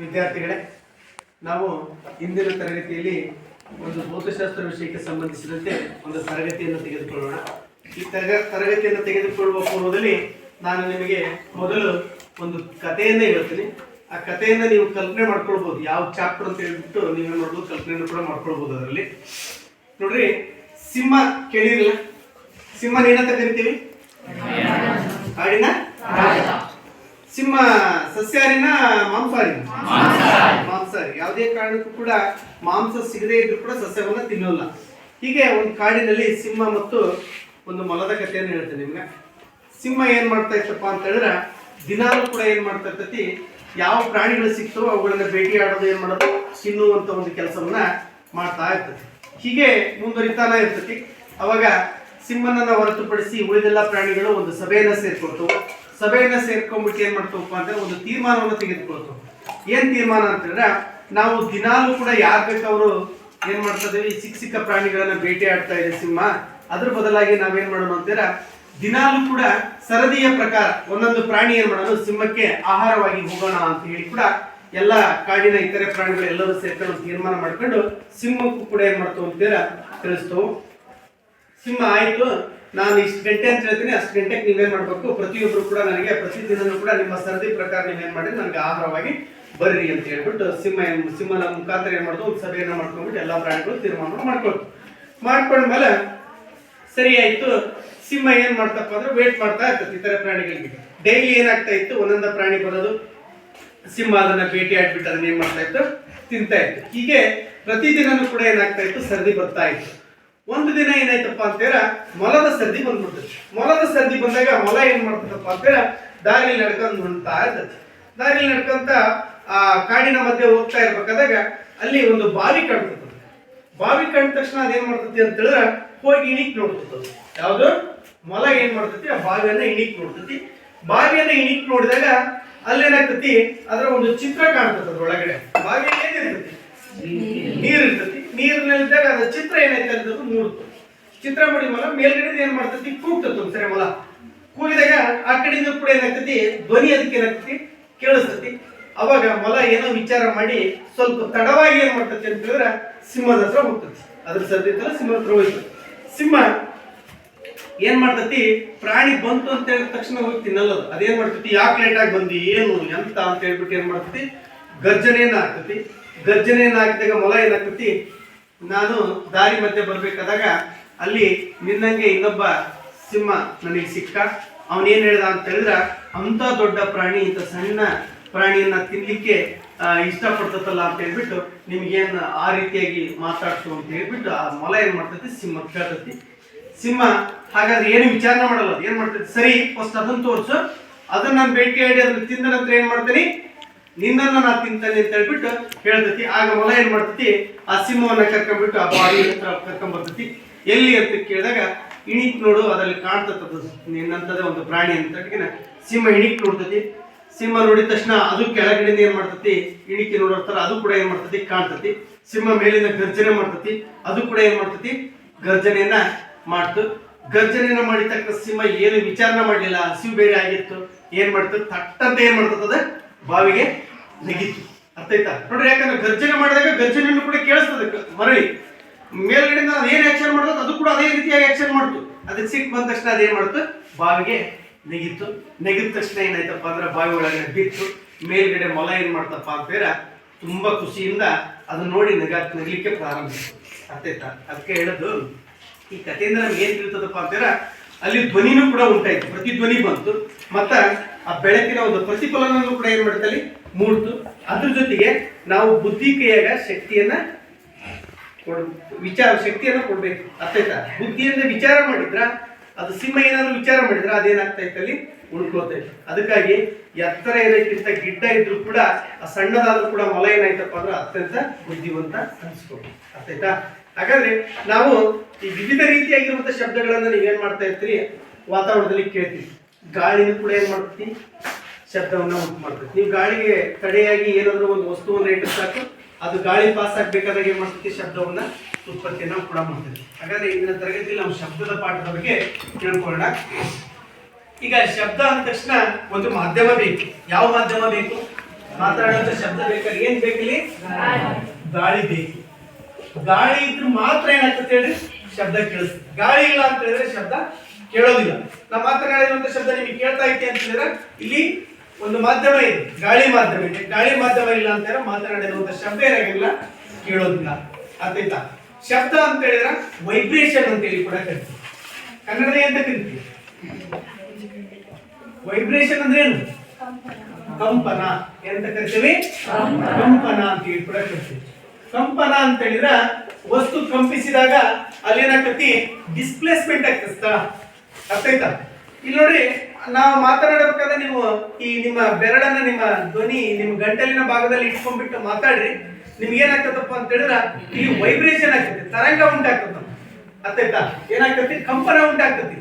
ವಿದ್ಯಾರ್ಥಿಗಳೇ, ನಾವು ಇಂದಿನ ತರಗತಿಯಲ್ಲಿ ಒಂದು ಭೌತಶಾಸ್ತ್ರ ವಿಷಯಕ್ಕೆ ಸಂಬಂಧಿಸಿದಂತೆ ಒಂದು ತರಗತಿಯನ್ನು ತೆಗೆದುಕೊಳ್ಳೋಣ. ಈ ತರಗತಿಯನ್ನು ತೆಗೆದುಕೊಳ್ಳುವ ಪೂರ್ವದಲ್ಲಿ ನಾನು ನಿಮಗೆ ಮೊದಲು ಒಂದು ಕಥೆಯನ್ನೇ ಹೇಳ್ತೀನಿ. ಆ ಕಥೆಯನ್ನು ನೀವು ಕಲ್ಪನೆ ಮಾಡ್ಕೊಳ್ಬಹುದು. ಯಾವ ಚಾಪ್ಟರ್ ಅಂತ ಹೇಳ್ಬಿಟ್ಟು ನೀವೇನು ಮಾಡ್ಬೋದು, ಕಲ್ಪನೆಯನ್ನು ಕೂಡ ಮಾಡ್ಕೊಳ್ಬಹುದು. ಅದರಲ್ಲಿ ನೋಡ್ರಿ, ಸಿಂಹ ಕೇಳಿರಲಿಲ್ಲ? ಸಿಂಹ ಏನಂತ ಕರಿತೀವಿ? ಕಾಡಿನ ಸಿಂಹ. ಸಸ್ಯಾಹಾರಿನ ಮಾಂಸಾಹಾರಿನ? ಮಾಂಸಾಹಾರಿ. ಯಾವುದೇ ಕಾರಣಕ್ಕೂ ಕೂಡ ಮಾಂಸ ಸಿಗದೇ ಇದ್ರೂ ಕೂಡ ಸಸ್ಯವನ್ನ ತಿನ್ನೋಲ್ಲ. ಹೀಗೆ ಒಂದು ಕಾಡಿನಲ್ಲಿ ಸಿಂಹ ಮತ್ತು ಒಂದು ಮೊಲದ ಕಥೆಯನ್ನು ಹೇಳ್ತೇನೆ ನಿಮ್ಗೆ. ಸಿಂಹ ಏನ್ ಮಾಡ್ತಾ ಇತ್ತಪ್ಪ ಅಂತ ಹೇಳಿದ್ರೆ, ದಿನಾಲೂ ಕೂಡ ಏನ್ ಮಾಡ್ತಾ ಇರ್ತೈತಿ, ಯಾವ ಪ್ರಾಣಿಗಳು ಸಿಗ್ತವೋ ಅವುಗಳನ್ನ ಭೇಟಿ ಆಡೋದು, ಏನ್ ಮಾಡೋದು, ತಿನ್ನುವಂತ ಒಂದು ಕೆಲಸವನ್ನ ಮಾಡ್ತಾ ಇರ್ತೈತಿ. ಹೀಗೆ ಮುಂದುವರಿತಾನ ಇರ್ತೈತಿ. ಅವಾಗ ಸಿಂಹನನ್ನ ಹೊರತುಪಡಿಸಿ ಉಳಿದೆಲ್ಲ ಪ್ರಾಣಿಗಳು ಒಂದು ಸಭೆಯನ್ನ ಸೇರ್ಕೊಳ್ತವೆ. ಸಭೆಯನ್ನ ಸೇರ್ಕೊಂಡ್ಬಿಟ್ಟು ಏನ್ ಮಾಡ್ತವಪ್ಪ ಅಂದ್ರೆ ಒಂದು ತೀರ್ಮಾನವನ್ನು ತೆಗೆದುಕೊಳ್ತವೆ. ಏನ್ ತೀರ್ಮಾನ ಅಂತ ಹೇಳಿದ್ರೆ, ನಾವು ದಿನಾಲೂ ಕೂಡ ಯಾರು ಬೇಕವರು ಏನ್ ಮಾಡ್ತಾ ಇದೀವಿ, ಸಿಕ್ಕ ಪ್ರಾಣಿಗಳನ್ನ ಭೇಟಿ ಆಡ್ತಾ ಇದೆ ಸಿಂಹ. ಅದ್ರ ಬದಲಾಗಿ ನಾವೇನ್ ಮಾಡೋಣ ಅಂತೀರ, ದಿನಾಲೂ ಕೂಡ ಸರದಿಯ ಪ್ರಕಾರ ಒಂದೊಂದು ಪ್ರಾಣಿ ಏನ್ ಮಾಡೋಣ, ಸಿಂಹಕ್ಕೆ ಆಹಾರವಾಗಿ ಹೋಗೋಣ ಅಂತ ಹೇಳಿ ಕೂಡ ಎಲ್ಲ ಕಾಡಿನ ಇತರೆ ಪ್ರಾಣಿಗಳು ಎಲ್ಲರೂ ಸೇರ್ಕೊಂಡು ತೀರ್ಮಾನ ಮಾಡ್ಕೊಂಡು ಸಿಂಹಕ್ಕೂ ಕೂಡ ಏನ್ ಮಾಡ್ತಾವ ಅಂತೀರ ತಿಳಿಸ್ತವು. ಸಿಂಹ ಆಯ್ತು, ನಾನು ಇಷ್ಟು ಗಂಟೆ ಅಂತ ಹೇಳ್ತೀನಿ, ಅಷ್ಟು ಗಂಟೆಗೆ ನೀವೇನ್ ಮಾಡ್ಬೇಕು, ಪ್ರತಿಯೊಬ್ರು ಕೂಡ ನನಗೆ ಪ್ರತಿದಿನ ಕೂಡ ನಿಮ್ಮ ಸರದಿ ಪ್ರಕಾರ ನೀವೇನ್ ಮಾಡಿ ನನಗೆ ಆಹಾರವಾಗಿ ಬರ್ರಿ ಅಂತ ಹೇಳ್ಬಿಟ್ಟು ಸಿಂಹನ ಮುಖಾಂತರ ಏನ್ ಮಾಡೋದು, ಒಂದು ಸಭೆಯನ್ನ ಮಾಡ್ಕೊಂಡ್ಬಿಟ್ಟು ಎಲ್ಲಾ ಪ್ರಾಣಿಗಳು ತೀರ್ಮಾನ ಮಾಡ್ಕೊಂಡ್ಮೇಲೆ ಸರಿ ಆಯ್ತು. ಸಿಂಹ ಏನ್ ಮಾಡ್ತಪ್ಪ ಅಂದ್ರೆ ವೇಟ್ ಮಾಡ್ತಾ ಇರ್ತದೆ ಇತರ ಪ್ರಾಣಿಗಳಿಗೆ. ಡೈಲಿ ಏನಾಗ್ತಾ ಇತ್ತು, ಒಂದೊಂದ ಪ್ರಾಣಿ ಬರೋದು, ಸಿಂಹ ಅದನ್ನ ಭೇಟಿ ಆಡ್ಬಿಟ್ಟು ಅದನ್ನ ಏನ್ ಮಾಡ್ತಾ ಇತ್ತು, ತಿಂತಾ ಇತ್ತು. ಹೀಗೆ ಪ್ರತಿದಿನನೂ ಕೂಡ ಏನಾಗ್ತಾ ಇತ್ತು, ಸರ್ದಿ ಬರ್ತಾ ಇತ್ತು. ಒಂದು ದಿನ ಏನಾಯ್ತಪ್ಪ ಅಂತೇಳ, ಮೊಲದ ಸರ್ದಿ ಬಂದ್ಬಿಡ್ತದೆ. ಮೊಲದ ಸರ್ದಿ ಬಂದಾಗ ಮೊಲ ಏನ್ ಮಾಡ್ತದಪ್ಪ ಅಂತೇಳ, ದಾರಿಲಿ ನಡ್ಕೊಂಡು ಹೊಂಡ್ತಾ ಇರ್ತದೆ. ದಾರಿಲಿ ನಡ್ಕೊಂತ ಆ ಕಾಡಿನ ಮಧ್ಯೆ ಹೋಗ್ತಾ ಇರ್ಬೇಕಾದಾಗ ಅಲ್ಲಿ ಒಂದು ಬಾವಿ ಕಾಣ್ತದೆ. ಬಾವಿ ಕಂಡ ತಕ್ಷಣ ಅದೇನ್ ಮಾಡ್ತತಿ ಅಂತ ಹೇಳಿದ್ರೆ, ಹೋಗಿ ಇಣಿಕ್ ನೋಡ್ತದೆ. ಯಾವ್ದು ಮೊಲ ಏನ್ ಮಾಡ್ತತಿ, ಆ ಬಾವಿಯನ್ನ ಇಣಿಕ್ ನೋಡ್ತತಿ. ಬಾವಿಯನ್ನ ಇಣಿಕ್ ನೋಡಿದಾಗ ಅಲ್ಲೇನಾಗ್ತತಿ, ಅದರ ಒಂದು ಚಿತ್ರ ಕಾಣ್ತದೆ. ಅದ್ರೊಳಗಡೆ ಬಾವಿಯಲ್ಲಿ ಏನಿರ್ತತಿ, ನೀರ್ ಇರ್ತತಿ. ನೀರಿನಲ್ಲಿದ್ದಾಗ ಅದ್ರ ಚಿತ್ರ ಏನಾಯ್ತು ಅಂತ ಮೂಡ್ತು. ಚಿತ್ರ ಮಾಡಿ ಮೊಲ ಮೇಲ್ಗಡೆ ಏನ್ ಮಾಡ್ತತಿ, ಕೂಗ್ತತಿ ಒಂದ್ಸರಿ. ಮೊಲ ಕೂಗಿದಾಗ ಆ ಕಡೆಯಿಂದ ಕೂಡ ಏನಾಗ್ತತಿ, ಧ್ವನಿ ಅದಕ್ಕೆ ಏನಾಗ್ತತಿ, ಕೇಳಿಸ್ತತಿ. ಅವಾಗ ಮೊಲ ಏನೋ ವಿಚಾರ ಮಾಡಿ ಸ್ವಲ್ಪ ತಡವಾಗಿ ಏನ್ ಮಾಡ್ತತಿ ಅಂತ ಹೇಳಿದ್ರೆ, ಸಿಂಹದ ಹತ್ರ ಹೋಗ್ತತಿ. ಅದ್ರ ಸರ್ದಿ ಇತ್ತಲ್ಲ, ಸಿಂಹದ ಹತ್ರ ಹೋಯ್ತು. ಸಿಂಹ ಏನ್ ಮಾಡ್ತತಿ, ಪ್ರಾಣಿ ಬಂತು ಅಂತ ಹೇಳಿದ ತಕ್ಷಣ ಹೋಗಿ ತಿನ್ನಲ್ಲದು. ಅದೇನ್ ಮಾಡ್ತತಿ, ಯಾಕೆ ಲೇಟ್ ಆಗಿ ಬಂದಿ, ಏನು ಎಂತ ಅಂತ ಹೇಳ್ಬಿಟ್ಟು ಏನ್ ಮಾಡ್ತತಿ, ಗರ್ಜನೆಯನ್ನ ಹಾಕ್ತತಿ. ಗರ್ಜನೆಯನ್ನ ಹಾಕಿದಾಗ ಮೊಲ ಏನಾಗ್ತತಿ, ನಾನು ದಾರಿ ಮಧ್ಯೆ ಬರ್ಬೇಕಾದಾಗ ಅಲ್ಲಿ ನಿನ್ನಂಗೆ ಇನ್ನೊಬ್ಬ ಸಿಂಹ ನನಗೆ ಸಿಕ್ಕ. ಅವನೇನ್ ಹೇಳ್ದ ಅಂತ ಹೇಳಿದ್ರ, ಅಂತ ದೊಡ್ಡ ಪ್ರಾಣಿ ಇಂಥ ಸಣ್ಣ ಪ್ರಾಣಿಯನ್ನ ತಿನ್ಲಿಕ್ಕೆ ಇಷ್ಟಪಡ್ತಲ್ಲ ಅಂತ ಹೇಳ್ಬಿಟ್ಟು ನಿಮ್ಗೇನ್ ಆ ರೀತಿಯಾಗಿ ಮಾತಾಡ್ತು ಅಂತ ಹೇಳ್ಬಿಟ್ಟು ಆ ಮೊಲ ಏನ್ ಮಾಡ್ತೈತಿ, ಸಿಂಹ ಕೇಳ್ತತಿ. ಸಿಂಹ ಹಾಗಾದ್ರೆ ಏನು ವಿಚಾರಣೆ ಮಾಡಲ್ಲ, ಏನ್ ಮಾಡ್ತೈತಿ, ಸರಿ ಫಸ್ಟ್ ಅದನ್ನ ತೋರ್ಸು, ಅದನ್ನ ನಾನು ಭೇಟಿ ಆಡಿ ಅದನ್ನ ತಿಂದ ನಂತರ ಏನ್ ಮಾಡ್ತೀನಿ, ನಿನ್ನನ್ನು ನಾ ತಿಂತಾನೆ ಅಂತ ಹೇಳ್ಬಿಟ್ಟು ಹೇಳ್ತತಿ. ಆಗ ಮೊಲ ಏನ್ ಮಾಡ್ತತಿ, ಆ ಸಿಂಹವನ್ನ ಕರ್ಕೊಂಡ್ಬಿಟ್ಟು ಆ ಬಾವಿ ಹತ್ರ ಕರ್ಕೊಂಡ್ಬರ್ತತಿ. ಎಲ್ಲಿ ಅಂತ ಕೇಳಿದಾಗ, ಇಣಿಕ್ ನೋಡು, ಅದ್ರಲ್ಲಿ ಕಾಣ್ತದ ನಿನ್ನಂತದೇ ಒಂದು ಪ್ರಾಣಿ ಅಂತ ಸಿಂಹ ಇಣಿಕ್ ನೋಡ್ತತಿ. ಸಿಂಹ ನೋಡಿದ ತಕ್ಷಣ ಅದು ಕೆಳಗಡೆಯಿಂದ ಏನ್ ಮಾಡ್ತತಿ, ಇಣಿಕೆ ನೋಡಿರ್ತಾರ, ಅದು ಕೂಡ ಏನ್ ಮಾಡ್ತತಿ, ಕಾಣ್ತತಿ. ಸಿಂಹ ಮೇಲಿಂದ ಗರ್ಜನೆ ಮಾಡ್ತತಿ, ಅದು ಕೂಡ ಏನ್ ಮಾಡ್ತತಿ, ಗರ್ಜನೆಯನ್ನ ಮಾಡ್ತು. ಗರ್ಜನೆಯನ್ನ ಮಾಡಿದ ತಕ್ಷಣ ಸಿಂಹ ಏನು ವಿಚಾರಣೆ ಮಾಡ್ಲಿಲ್ಲ, ಹಸಿವು ಬೇರೆ ಆಗಿತ್ತು. ಏನ್ ಮಾಡ್ತದೆ, ತಟ್ಟಂತ ಏನ್ ಮಾಡ್ತದ, ಬಾವಿಗೆ ನೆಗಿತು. ಅರ್ಥ ಆಯ್ತಾ ನೋಡ್ರಿ? ಯಾಕಂದ್ರೆ ಗರ್ಜನೆ ಮಾಡಿದಾಗ ಗರ್ಜನೆಯನ್ನು ಕೂಡ ಕೇಳಿಸ್ತದೆ ಮರಳಿ. ಮೇಲ್ಗಡೆಯಿಂದ ಅದು ಏನ್ ಆಕ್ಷನ್ ಮಾಡ್ತದೆ, ಅದು ಕೂಡ ಅದೇ ರೀತಿಯಾಗಿ ಆಕ್ಷನ್ ಮಾಡ್ತು. ಅದಕ್ಕೆ ಸಿಟ್ಟು ಬಂದ ತಕ್ಷಣ ಅದೇನ್ ಮಾಡ್ತು, ಬಾವಿಗೆ ನೆಗಿತ್ತು. ನೆಗಿದ ತಕ್ಷಣ ಏನಾಯ್ತಪ್ಪ ಅಂದ್ರೆ ಬಾವಿ ಒಳಗಡೆ ಬಿತ್ತು. ಮೇಲ್ಗಡೆ ಮೊಲ ಏನ್ ಮಾಡ್ತಪ್ಪ ಅಂತೇಳ, ತುಂಬಾ ಖುಷಿಯಿಂದ ಅದನ್ನ ನೋಡಿ ನಗಲಿಕ್ಕೆ ಪ್ರಾರಂಭಿಸಿತು. ಅರ್ಥ ಆಯ್ತಾ? ಅದಕ್ಕೆ ಹೇಳೋದು, ಈ ಕಥೆಯಿಂದ ನಮ್ಗೆ ಏನ್ ತಿಳ್ತದಪ್ಪ ಅಂತೇಳ, ಅಲ್ಲಿ ಧ್ವನಿನೂ ಕೂಡ ಉಂಟಾಯ್ತು, ಪ್ರತಿಧ್ವನಿ ಬಂತು. ಮತ್ತ ಆ ಬೆಳಕಿನ ಒಂದು ಪ್ರತಿಫಲನೂ ಕೂಡ ಏನ್ ಮಾಡ್ತಲ್ಲಿ ಮೂಡ್ತು. ಅದ್ರ ಜೊತೆಗೆ ನಾವು ಬುದ್ಧಿ ಕೈಯಾಗ ಶಕ್ತಿಯನ್ನ ಶಕ್ತಿಯನ್ನ ಕೊಡ್ಬೇಕು. ಅರ್ಥ ಆಯ್ತಾ? ಬುದ್ಧಿಯಿಂದ ವಿಚಾರ ಮಾಡಿದ್ರ, ಅದು ಸಿಂಹ ಏನಾದ್ರು ವಿಚಾರ ಮಾಡಿದ್ರ ಅದೇನಾಗ್ತಾ ಇತ್ತಲ್ಲಿ ಉಳ್ಕೋತೈತೆ. ಅದಕ್ಕಾಗಿ ಎತ್ತರ ಇರೋಕ್ಕಿಂತ ಗಿಡ್ಡ ಇದ್ರು ಕೂಡ ಆ ಸಣ್ಣದಾದ್ರೂ ಕೂಡ ಮೊಲ ಏನಾಯ್ತಪ್ಪ ಅಂದ್ರೆ ಅತ್ಯಂತ ಬುದ್ಧಿವಂತ ಅನ್ಸ್ಕೊಬೇಕು. ಅರ್ಥ ಆಯ್ತಾ? ಹಾಗಾದ್ರೆ ನಾವು ಈ ವಿವಿಧ ರೀತಿಯಾಗಿರುವಂತಹ ಶಬ್ದಗಳನ್ನ ನೀವೇನ್ ಮಾಡ್ತಾ ಇರ್ತೀರಿ, ವಾತಾವರಣದಲ್ಲಿ ಕೇಳ್ತೀವಿ. ಗಾಳಿನೂ ಕೂಡ ಏನ್ ಮಾಡ್ತೀವಿ, ಶಬ್ದವನ್ನ ಉಂಟು ಮಾಡ್ತೀವಿ. ನೀವು ಗಾಳಿಗೆ ತಡೆಯಾಗಿ ಏನಾದ್ರು ಒಂದು ವಸ್ತುವನ್ನ ಇಟ್ಟರೆ ಸಾಕು, ಅದು ಗಾಳಿ ಪಾಸ್ ಆಗ್ಬೇಕಾದಾಗ ಏನ್ ಮಾಡ್ತೀವಿ, ಶಬ್ದವನ್ನ ಉತ್ಪತ್ತಿಯನ್ನ ಕೂಡ ಮಾಡ್ತೀವಿ. ಹಾಗಾದ್ರೆ ಇಂದಿನ ತರಗತಿಯಲ್ಲಿ ನಾವು ಶಬ್ದದ ಪಾಠದ ಬಗ್ಗೆ ತಿಳ್ಕೊಳ್ಳೋಣ. ಈಗ ಶಬ್ದ ಅಂದ ತಕ್ಷಣ ಒಂದು ಮಾಧ್ಯಮ ಬೇಕು. ಯಾವ ಮಾಧ್ಯಮ ಬೇಕು? ಮಾತನಾಡುವಂತ ಶಬ್ದ ಬೇಕಾದ್ರೆ ಏನ್ ಬೇಕಿಲ್ಲಿ? ಗಾಳಿ ಬೇಕು. ಗಾಳಿ ಇದ್ರೆ ಮಾತ್ರ ಏನಾಗ್ತದೆ ಹೇಳಿ ಶಬ್ದ ಕೇಳಿಸ್ತದೆ. ಗಾಳಿ ಇಲ್ಲ ಅಂತ ಹೇಳಿದ್ರೆ ಶಬ್ದ ಕೇಳೋದಿಲ್ಲ. ನಾ ಮಾತನಾಡಿರುವಂತ ಶಬ್ದ ನಿಮಗೆ ಕೇಳ್ತಾ ಐತಿ ಅಂತ ಹೇಳಿದ್ರೆ ಇಲ್ಲಿ ಒಂದು ಮಾಧ್ಯಮ ಇದೆ, ಗಾಳಿ ಮಾಧ್ಯಮ ಇದೆ. ಗಾಳಿ ಮಾಧ್ಯಮ ಇಲ್ಲ ಅಂತ ಹೇಳಿದ್ರೆ ಮಾತನಾಡಿರುವಂತ ಶಬ್ದ ಏನಾಗಿಲ್ಲ, ಕೇಳೋದಿಲ್ಲ. ಆಯ್ತಾ? ಶಬ್ದ ಅಂತ ಹೇಳಿದ್ರೆ ವೈಬ್ರೇಷನ್ ಅಂತ ಹೇಳಿ ಕೂಡ ಕರಿತೀವಿ. ಕನ್ನಡದ ಎಂತ ಕರಿತೀವಿ? ವೈಬ್ರೇಷನ್ ಅಂದ್ರೆ ಏನು? ಕಂಪನ. ಎಂತ ಕರಿತೀವಿ? ಕಂಪನ ಅಂತ ಹೇಳಿ ಕೂಡ ಕರಿತೀವಿ. ಕಂಪನ ಅಂತ ಹೇಳಿದ್ರೆ ವಸ್ತು ಕಂಪಿಸಿದಾಗ ಅಲ್ಲೇನಾಗ್ತತಿ? ಡಿಸ್ಪ್ಲೇಸ್ಮೆಂಟ್ ಆಗ್ತದೆ ಸ್ಥಳ. ಅರ್ಥಾಯ್ತಾ? ಇಲ್ಲಿ ನೋಡ್ರಿ, ನಾವು ಮಾತನಾಡಬೇಕಾದ್ರೆ ನೀವು ಈ ನಿಮ್ಮ ಬೆರಳನ್ನ ನಿಮ್ಮ ಧ್ವನಿ ನಿಮ್ಮ ಗಂಟಲಿನ ಭಾಗದಲ್ಲಿ ಇಟ್ಕೊಂಡ್ಬಿಟ್ಟು ಮಾತಾಡ್ರಿ. ನಿಮ್ಗೆ ಏನಾಗ್ತದಪ್ಪ ಅಂತ ಹೇಳಿದ್ರೆ ಇಲ್ಲಿ ವೈಬ್ರೇಷನ್ ಆಗ್ತದೆ, ತರಂಗ ಉಂಟಾಗ್ತದೆ. ಅರ್ಥಾಯ್ತಾ? ಏನಾಗ್ತತಿ? ಕಂಪನ ಉಂಟಾಗ್ತತಿ,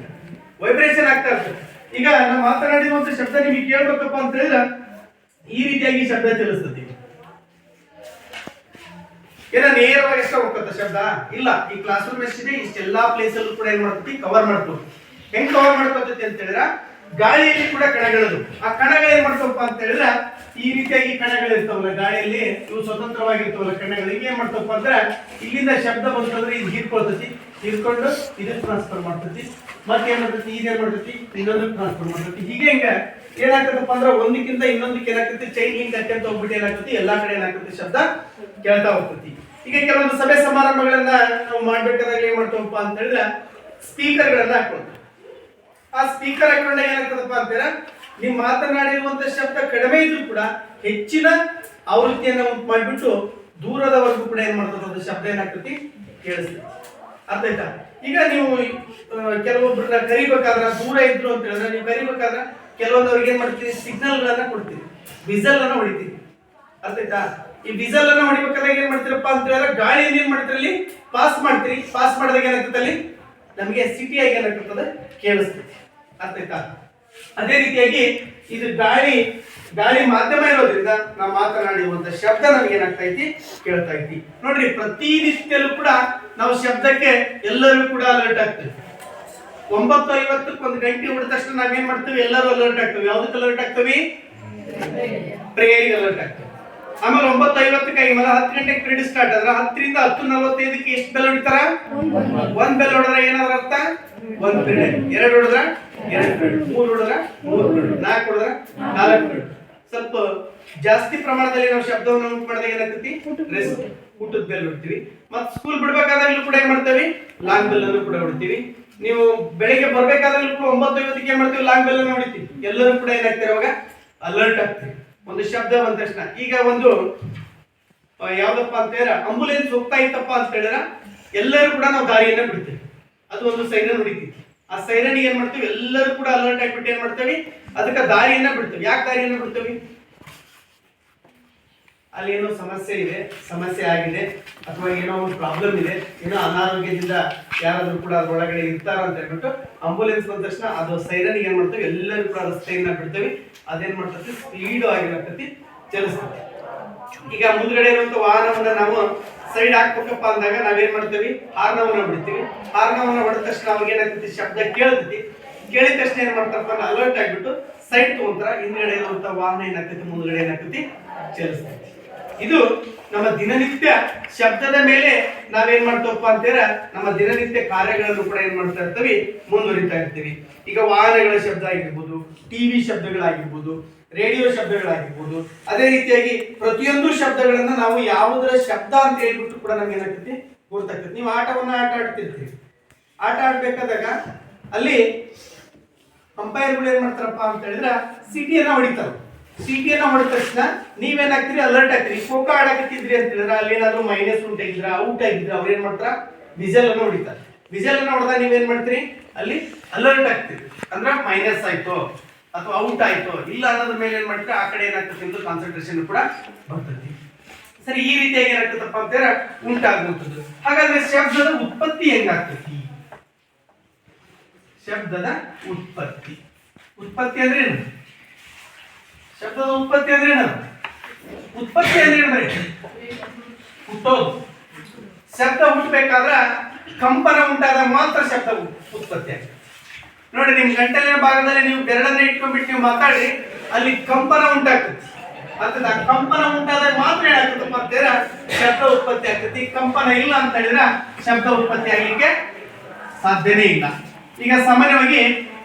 ವೈಬ್ರೇಷನ್ ಆಗ್ತಾ ಇರ್ತದೆ. ಈಗ ನಾವು ಮಾತನಾಡಿರುವಂತ ಶಬ್ದ ನಿಮಗೆ ಕೇಳ್ಬೇಕಪ್ಪ ಅಂತ ಹೇಳಿದ್ರೆ ಈ ರೀತಿಯಾಗಿ ಶಬ್ದ ಚಲಿಸ್ತದೆ. ಏನೋ ನೇರವಾಗಿ ಎಷ್ಟ ಹೋಗ್ತದ ಶಬ್ದ? ಇಲ್ಲ. ಈ ಕ್ಲಾಸ್ ರೂಮ್ ಎಷ್ಟಿದೆ ಇಷ್ಟೆಲ್ಲಾ ಪ್ಲೇಸ್ ಅಲ್ಲೂ ಕೂಡ ಏನ್ ಮಾಡ್ತೀವಿ? ಕವರ್ ಮಾಡ್ತೀವಿ. ಹೆಂಗ್ ಕವರ್ ಮಾಡ್ಕೊತೈತಿ ಅಂತ ಹೇಳಿದ್ರೆ ಗಾಳಿಯಲ್ಲಿ ಕೂಡ ಕಣಗಳದು. ಆ ಕಣಗಳು ಏನ್ ಮಾಡ್ತವಪ್ಪ ಅಂತ ಹೇಳಿದ್ರೆ ಈ ರೀತಿಯಾಗಿ ಕಣಗಳು ಇರ್ತಾವಲ್ಲ ಗಾಳಿಯಲ್ಲಿ, ಇವು ಸ್ವತಂತ್ರವಾಗಿರ್ತಾವಲ್ಲ ಕಣಗಳಿಗೆ ಏನ್ ಮಾಡ್ತವಪ್ಪ ಅಂದ್ರೆ ಇಲ್ಲಿಂದ ಶಬ್ದ ಬಂತಂದ್ರೆ ಇದು ಹೀರ್ಕೊಳ್ತೈತಿ, ಹೀರ್ಕೊಂಡು ಇದಕ್ಕೆ ಟ್ರಾನ್ಸ್ಫರ್ ಮಾಡ್ತೈತಿ, ಮತ್ತೆ ಏನ್ ಮಾಡ್ತೈತಿ ಇದೇನ್ ಮಾಡ್ತೈತಿ ಇನ್ನೊಂದಕ್ಕೆ ಟ್ರಾನ್ಸ್ಫರ್ ಮಾಡ್ತೈತಿ. ಹೀಗೆ ಹಿಂಗ ಏನಾಗ್ತದಪ್ಪ ಅಂದ್ರೆ ಒಂದಕ್ಕಿಂತ ಇನ್ನೊಂದಕ್ಕೆ ಏನಾಗ್ತೈತಿ ಚೈನ್ ಲಿಂಕ್ ಅಂತ ಹೋಗ್ಬಿಟ್ಟು ಏನಾಗ್ತೈತಿ ಎಲ್ಲಾ ಕಡೆ ಏನಾಗ್ತೈತಿ ಶಬ್ದ ಕೇಳ್ತಾ ಹೋಗ್ತೈತಿ. ಈಗ ಕೆಲವೊಂದು ಸಭೆ ಸಮಾರಂಭಗಳನ್ನ ನಾವು ಮಾಡ್ಬೇಕಾದಾಗ ಏನ್ ಮಾಡ್ತವಪ್ಪ ಅಂತ ಹೇಳಿದ್ರೆ ಸ್ಪೀಕರ್ ಗಳನ್ನ ಹಾಕೊಳ್ತೀವಿ. ಆ ಸ್ಪೀಕರ್ ಹಾಕೊಂಡಾಗ ಏನಾಗ್ತದಪ್ಪ ಅಂತೀರಾ, ನೀವು ಮಾತನಾಡಿರುವಂತ ಶಬ್ದ ಕಡಿಮೆ ಇದ್ರೂ ಕೂಡ ಹೆಚ್ಚಿನ ಆವೃತ್ತಿಯನ್ನ ಉಂಟು ಮಾಡಿಬಿಟ್ಟು ದೂರದವರೆಗೂ ಕೂಡ ಏನ್ ಮಾಡ್ತದ ಶಬ್ದ ಏನಾಗ್ತತಿ ಕೇಳಿಸ್ತದೆ. ಅರ್ಥ ಆಯ್ತಾ? ಈಗ ನೀವು ಕೆಲವೊಬ್ಬರನ್ನ ಕರಿಬೇಕಾದ್ರೆ ದೂರ ಇದ್ರು ಅಂತ ಹೇಳಿದ್ರೆ ನೀವು ಕರಿಬೇಕಾದ್ರೆ ಕೆಲವೊಂದವ್ರಿಗೆ ಏನ್ ಮಾಡ್ತೀವಿ? ಸಿಗ್ನಲ್ ಗಳನ್ನ ಕೊಡ್ತೀವಿ, ವಿಸಲ್ ಅನ್ನ ಹೊಡಿತೀವಿ. ಅರ್ಥ ಆಯ್ತಾ? ಈ ವಿಸಲ್ ಅನ್ನ ಹೊಡಿಬೇಕಾದಾಗ ಏನ್ ಮಾಡ್ತೀರಪ್ಪ ಅಂತ ಹೇಳಿದ್ರೆ ಗಾಳಿಯಲ್ಲಿ ಏನ್ ಮಾಡ್ತೀರಿ? ಅಲ್ಲಿ ಪಾಸ್ ಮಾಡ್ತೀರಿ. ಪಾಸ್ ಮಾಡಿದಾಗ ಏನಾಗ್ತದೆ ಅಲ್ಲಿ ನಮಗೆ ಸಿಟಿಯಾಗಿ ಏನಾಗ್ತದೆ ಕೇಳಿಸ್ತದೆ. ಅರ್ಥ ಆಯ್ತಾ? ಅದೇ ರೀತಿಯಾಗಿ ಇದು ಗಾಳಿ ಮಾಧ್ಯಮ ಇರೋದ್ರಿಂದ ನಾವು ಮಾತನಾಡಿರುವಂತ ಶಬ್ದ ನಮ್ಗೆ ಏನಾಗ್ತಾ ಐತಿ? ಕೇಳ್ತಾ ಐತಿ. ನೋಡ್ರಿ, ಪ್ರತಿನಿತ್ಯಲ್ಲೂ ಕೂಡ ನಾವು ಶಬ್ದಕ್ಕೆ ಎಲ್ಲರೂ ಕೂಡ ಅಲರ್ಟ್ ಆಗ್ತೀವಿ. 9:50 ಒಂದು ಗಂಟೆ ಹೊಡೆದ ತಕ್ಷಣ ನಾವೇನ್ ಮಾಡ್ತೀವಿ? ಎಲ್ಲರೂ ಅಲರ್ಟ್ ಆಗ್ತೀವಿ. ಯಾವ್ದಕ್ಕೆ ಅಲರ್ಟ್ ಆಗ್ತೀವಿ? ಪ್ರೇಯರಿಗೆ ಅಲರ್ಟ್ ಆಗ್ತೀವಿ. ಆಮೇಲೆ 9:50ಕ್ಕೆ ಆಮೇಲೆ 10 ಗಂಟೆಗೆ ಪ್ರೇಯರ್ ಸ್ಟಾರ್ಟ್ ಆದ್ರೆ 10ರಿಂದ 10:45ಕ್ಕೆ ಎಷ್ಟು ಬೆಲ್ ಹೊಡಿತಾರ? ಒಂದ್ ಬೆಲ್ ಹೊಡೆದ್ರೆ ಏನಾದ್ರ ಅರ್ಥ? ಒಂದ್ ಪ್ರೇಯರ್. 2 ಹೊಡೆದ್ರ 2 ಪ್ರೇಯರ್, 3 ಹೊಡೆದ್ರ 3 ಪ್ರೇಯರ್, 4 ಹೊಡೆದ್ರ 4 ಪ್ರೇಯರ್. ಸ್ವಲ್ಪ ಜಾಸ್ತಿ ಪ್ರಮಾಣದಲ್ಲಿ ನಾವು ಶಬ್ದವನ್ನು ಉಂಟು ಮಾಡಿದಾಗ ಏನಾಗ್ತೈತಿ? ಊಟದ ಬೆಲ್ ಹೊಡ್ತೀವಿ. ಮತ್ತೆ ಸ್ಕೂಲ್ ಬಿಡ್ಬೇಕಾದಾಗಲೂ ಕೂಡ ಏನ್ ಮಾಡ್ತೇವೆ? ಲಾಂಗ್ ಬೆಲ್ ಅನ್ನು ಕೂಡ ಹೊಡ್ತೀವಿ. ನೀವು ಬೆಳಿಗ್ಗೆ ಬರ್ಬೇಕಾದಾಗಲೂ ಕೂಡ 9:50ಕ್ಕೆ ಏನ್ ಮಾಡ್ತೀವಿ? ಲಾಂಗ್ ಬೆಲ್ ಅನ್ನು ಹೊಡಿತೀವಿ. ಎಲ್ಲರೂ ಕೂಡ ಏನಾಗ್ತಾರೆ ಅವಾಗ? ಅಲರ್ಟ್ ಆಗ್ತೀವಿ. ಒಂದು ಶಬ್ದ ಬಂದ ತಕ್ಷಣ. ಈಗ ಒಂದು ಯಾವ್ದಪ್ಪ ಅಂತ ಹೇಳಿದ್ರೆ ಆಂಬುಲೆನ್ಸ್ ಹೋಗ್ತಾ ಇತ್ತಪ್ಪ ಅಂತ ಹೇಳಿದ್ರೆ ಎಲ್ಲರೂ ಕೂಡ ನಾವು ದಾರಿಯನ್ನ ಬಿಡ್ತೀವಿ. ಅದು ಒಂದು ಸೈರನ್ ಹೊಡಿತೀವಿ. ಆ ಸೈರನ್ ಏನ್ ಮಾಡ್ತೀವಿ? ಎಲ್ಲರೂ ಕೂಡ ಅಲರ್ಟ್ ಆಗಿಬಿಟ್ಟು ಏನ್ ಮಾಡ್ತೀವಿ? ಅದಕ್ಕೆ ದಾರಿಯನ್ನ ಬಿಡ್ತೀವಿ. ಯಾಕೆ ದಾರಿಯನ್ನ ಬಿಡ್ತೀವಿ? ಅಲ್ಲಿ ಏನೋ ಸಮಸ್ಯೆ ಇದೆ, ಸಮಸ್ಯೆ ಆಗಿದೆ, ಅಥವಾ ಏನೋ ಒಂದು ಪ್ರಾಬ್ಲಮ್ ಇದೆ, ಏನೋ ಅನಾರೋಗ್ಯದಿಂದ ಯಾರಾದ್ರೂ ಕೂಡ ಅದ್ರೊಳಗಡೆ ಇರ್ತಾರ ಅಂತ ಹೇಳ್ಬಿಟ್ಟು ಆಂಬುಲೆನ್ಸ್ ಬಂದ ತಕ್ಷಣ ಅದು ಸೈರನ್ ಏನ್ ಮಾಡ್ತೀವಿ? ಎಲ್ಲರೂ ಕೂಡ ರಸ್ತೆಯನ್ನ ಬಿಡ್ತೀವಿ. ಅದೇನ್ ಮಾಡ್ತೈತಿ? ಸ್ಪೀಡ್ ಆಗಿರತೈತಿ, ಚಲಿಸ್ತೈತಿ. ಈಗ ಮುಂದ್ಗಡೆ ಇರುವಂತ ವಾಹನವನ್ನ ನಾವು ಸೈಡ್ ಹಾಕ್ಬೇಕಪ್ಪ ಅಂದಾಗ ನಾವೇನ್ ಮಾಡ್ತೀವಿ? ಹಾರ್ನವನ್ನ ಬಿಡ್ತೀವಿ. ಹಾರ್ನವನ್ನ ಹೊಡೆದ ತಕ್ಷಣ ಅವಾಗ ಏನಾಗ್ತೈತಿ? ಶಬ್ದ ಕೇಳ್ತೈತಿ. ಕೇಳಿದ ತಕ್ಷಣ ಏನ್ ಮಾಡ್ತಾರಪ್ಪ? ಅಲರ್ಟ್ ಆಗ್ಬಿಟ್ಟು ಸೈಡ್ ತಗೊಂತಾರ. ಹಿಂದ್ಗಡೆ ಇರುವಂತ ವಾಹನ ಏನಾಗ್ತೈತಿ? ಮುಂದ್ಗಡೆ ಏನಾಗ್ತೈತಿ? ಚಲಿಸ್ತೈತಿ. ಇದು ನಮ್ಮ ದಿನನಿತ್ಯ ಶಬ್ದದ ಮೇಲೆ ನಾವೇನ್ ಮಾಡ್ತೇವಪ್ಪ ಅಂತೇಳ ನಮ್ಮ ದಿನನಿತ್ಯ ಕಾರ್ಯಗಳನ್ನು ಕೂಡ ಏನ್ ಮಾಡ್ತಾ ಇರ್ತೀವಿ? ಮುಂದುವರಿತಾ ಇರ್ತೀವಿ. ಈಗ ವಾಹನಗಳ ಶಬ್ದ ಆಗಿರ್ಬೋದು, ಟಿವಿ ಶಬ್ದಗಳಾಗಿರ್ಬೋದು, ರೇಡಿಯೋ ಶಬ್ದಗಳಾಗಿರ್ಬೋದು, ಅದೇ ರೀತಿಯಾಗಿ ಪ್ರತಿಯೊಂದು ಶಬ್ದಗಳನ್ನ ನಾವು ಯಾವುದರ ಶಬ್ದ ಅಂತ ಹೇಳ್ಬಿಟ್ಟು ಕೂಡ ನಮ್ಗೆ ಏನಾಗ್ತೈತಿ? ಗೊತ್ತಾಗ್ತೈತಿ. ನೀವು ಆಟವನ್ನ ಆಟ ಆಡ್ತಿರ್ತೀರಿ. ಆಟ ಆಡ್ಬೇಕಾದಾಗ ಅಲ್ಲಿ ಅಂಪೈರ್ಗಳು ಏನ್ ಮಾಡ್ತಾರಪ್ಪ ಅಂತ ಹೇಳಿದ್ರೆ ಸಿಟಿಯನ್ನ ಹೊಡಿತಾರ. ಸಿಟಿಯನ್ನ ಹೊಡೆದ ತಕ್ಷಣ ನೀವೇನಾಗ್ತೀರಿ? ಅಲರ್ಟ್ ಆಗ್ತೀರಿ. ಖೋಖೋ ಆಡಕತ್ತಿದ್ರಿ ಅಂತ ಹೇಳಿದ್ರೆ ಅಲ್ಲಿ ಏನಾದ್ರು ಮೈನಸ್ ಉಂಟಾಗಿದ್ರ, ಔಟ್ ಆಗಿದ್ರ, ಅವ್ರು ಏನ್ ಮಾಡ್ತಾರ? ವಿಸಲ್ ಅನ್ನು ಹೊಡಿತಾರೆ. ವಿಸಲ್ ಅನ್ನು ಹೊಡೆದಾಗ ನೀವೇನ್ ಮಾಡ್ತೀರಿ? ಅಲ್ಲಿ ಅಲರ್ಟ್ ಆಗ್ತೀರಿ. ಅಂದ್ರೆ ಮೈನಸ್ ಆಯ್ತು ಅಥವಾ ಔಟ್ ಆಯ್ತು ಇಲ್ಲ ಅನ್ನೋದ್ರ ಮೇಲೆ ಏನ್ ಮಾಡ್ತೀರಿ? ಆ ಕಡೆ ಏನಾಗ್ತದೆ ಅಂತ ಕಾನ್ಸಂಟ್ರೇಷನ್ ಕೂಡ ಬರ್ತೈತಿ. ಸರಿ, ಈ ರೀತಿಯಾಗಿ ಏನಾಗ್ತದಪ್ಪ ಅಂತೇಳಿ ಉಂಟಾಗುವಂಥದ್ದು. ಹಾಗಾದ್ರೆ ಶಬ್ದದ ಉತ್ಪತ್ತಿ ಹೆಂಗಾಗ್ತೈತಿ? ಶಬ್ದದ ಉತ್ಪತ್ತಿ ಅಂದ್ರೆ ಏನು? ಶಬ್ದದ ಉತ್ಪತ್ತಿ ಅಂದ್ರೆ ಏನು? ಉತ್ಪತ್ತಿ ಅಂದ್ರೆ ಏನು? ಬರೀ ಹುಟ್ಟೋದು. ಶಬ್ದ ಹುಟ್ಟಬೇಕಾದ್ರ ಕಂಪನ ಉಂಟಾದಾಗ ಮಾತ್ರ ಶಬ್ದ ಉತ್ಪತ್ತಿ ಆಗುತ್ತೆ. ನೋಡಿ, ನಿಮ್ ಗಂಟಲಿನ ಭಾಗದಲ್ಲಿ ನೀವು ಬೆರಳನ್ನ ಇಟ್ಕೊಂಡ್ಬಿಟ್ಟು ನೀವು ಮಾತಾಡಿ ಅಲ್ಲಿ ಕಂಪನ ಉಂಟಾಗ್ತದೆ. ಅರ್ಥದ ಕಂಪನ ಉಂಟಾದಾಗ ಮಾತ್ರ ಏನಾಗ್ತದಪ್ಪ ಅಂತೇಳಿದ್ರೆ ಶಬ್ದ ಉತ್ಪತ್ತಿ ಆಗ್ತೈತಿ. ಕಂಪನ ಇಲ್ಲ ಅಂತ ಹೇಳಿದ್ರೆ ಶಬ್ದ ಉತ್ಪತ್ತಿ ಆಗ್ಲಿಕ್ಕೆ ಸಾಧ್ಯನೇ ಇಲ್ಲ. ಈಗ ಸಾಮಾನ್ಯವಾಗಿ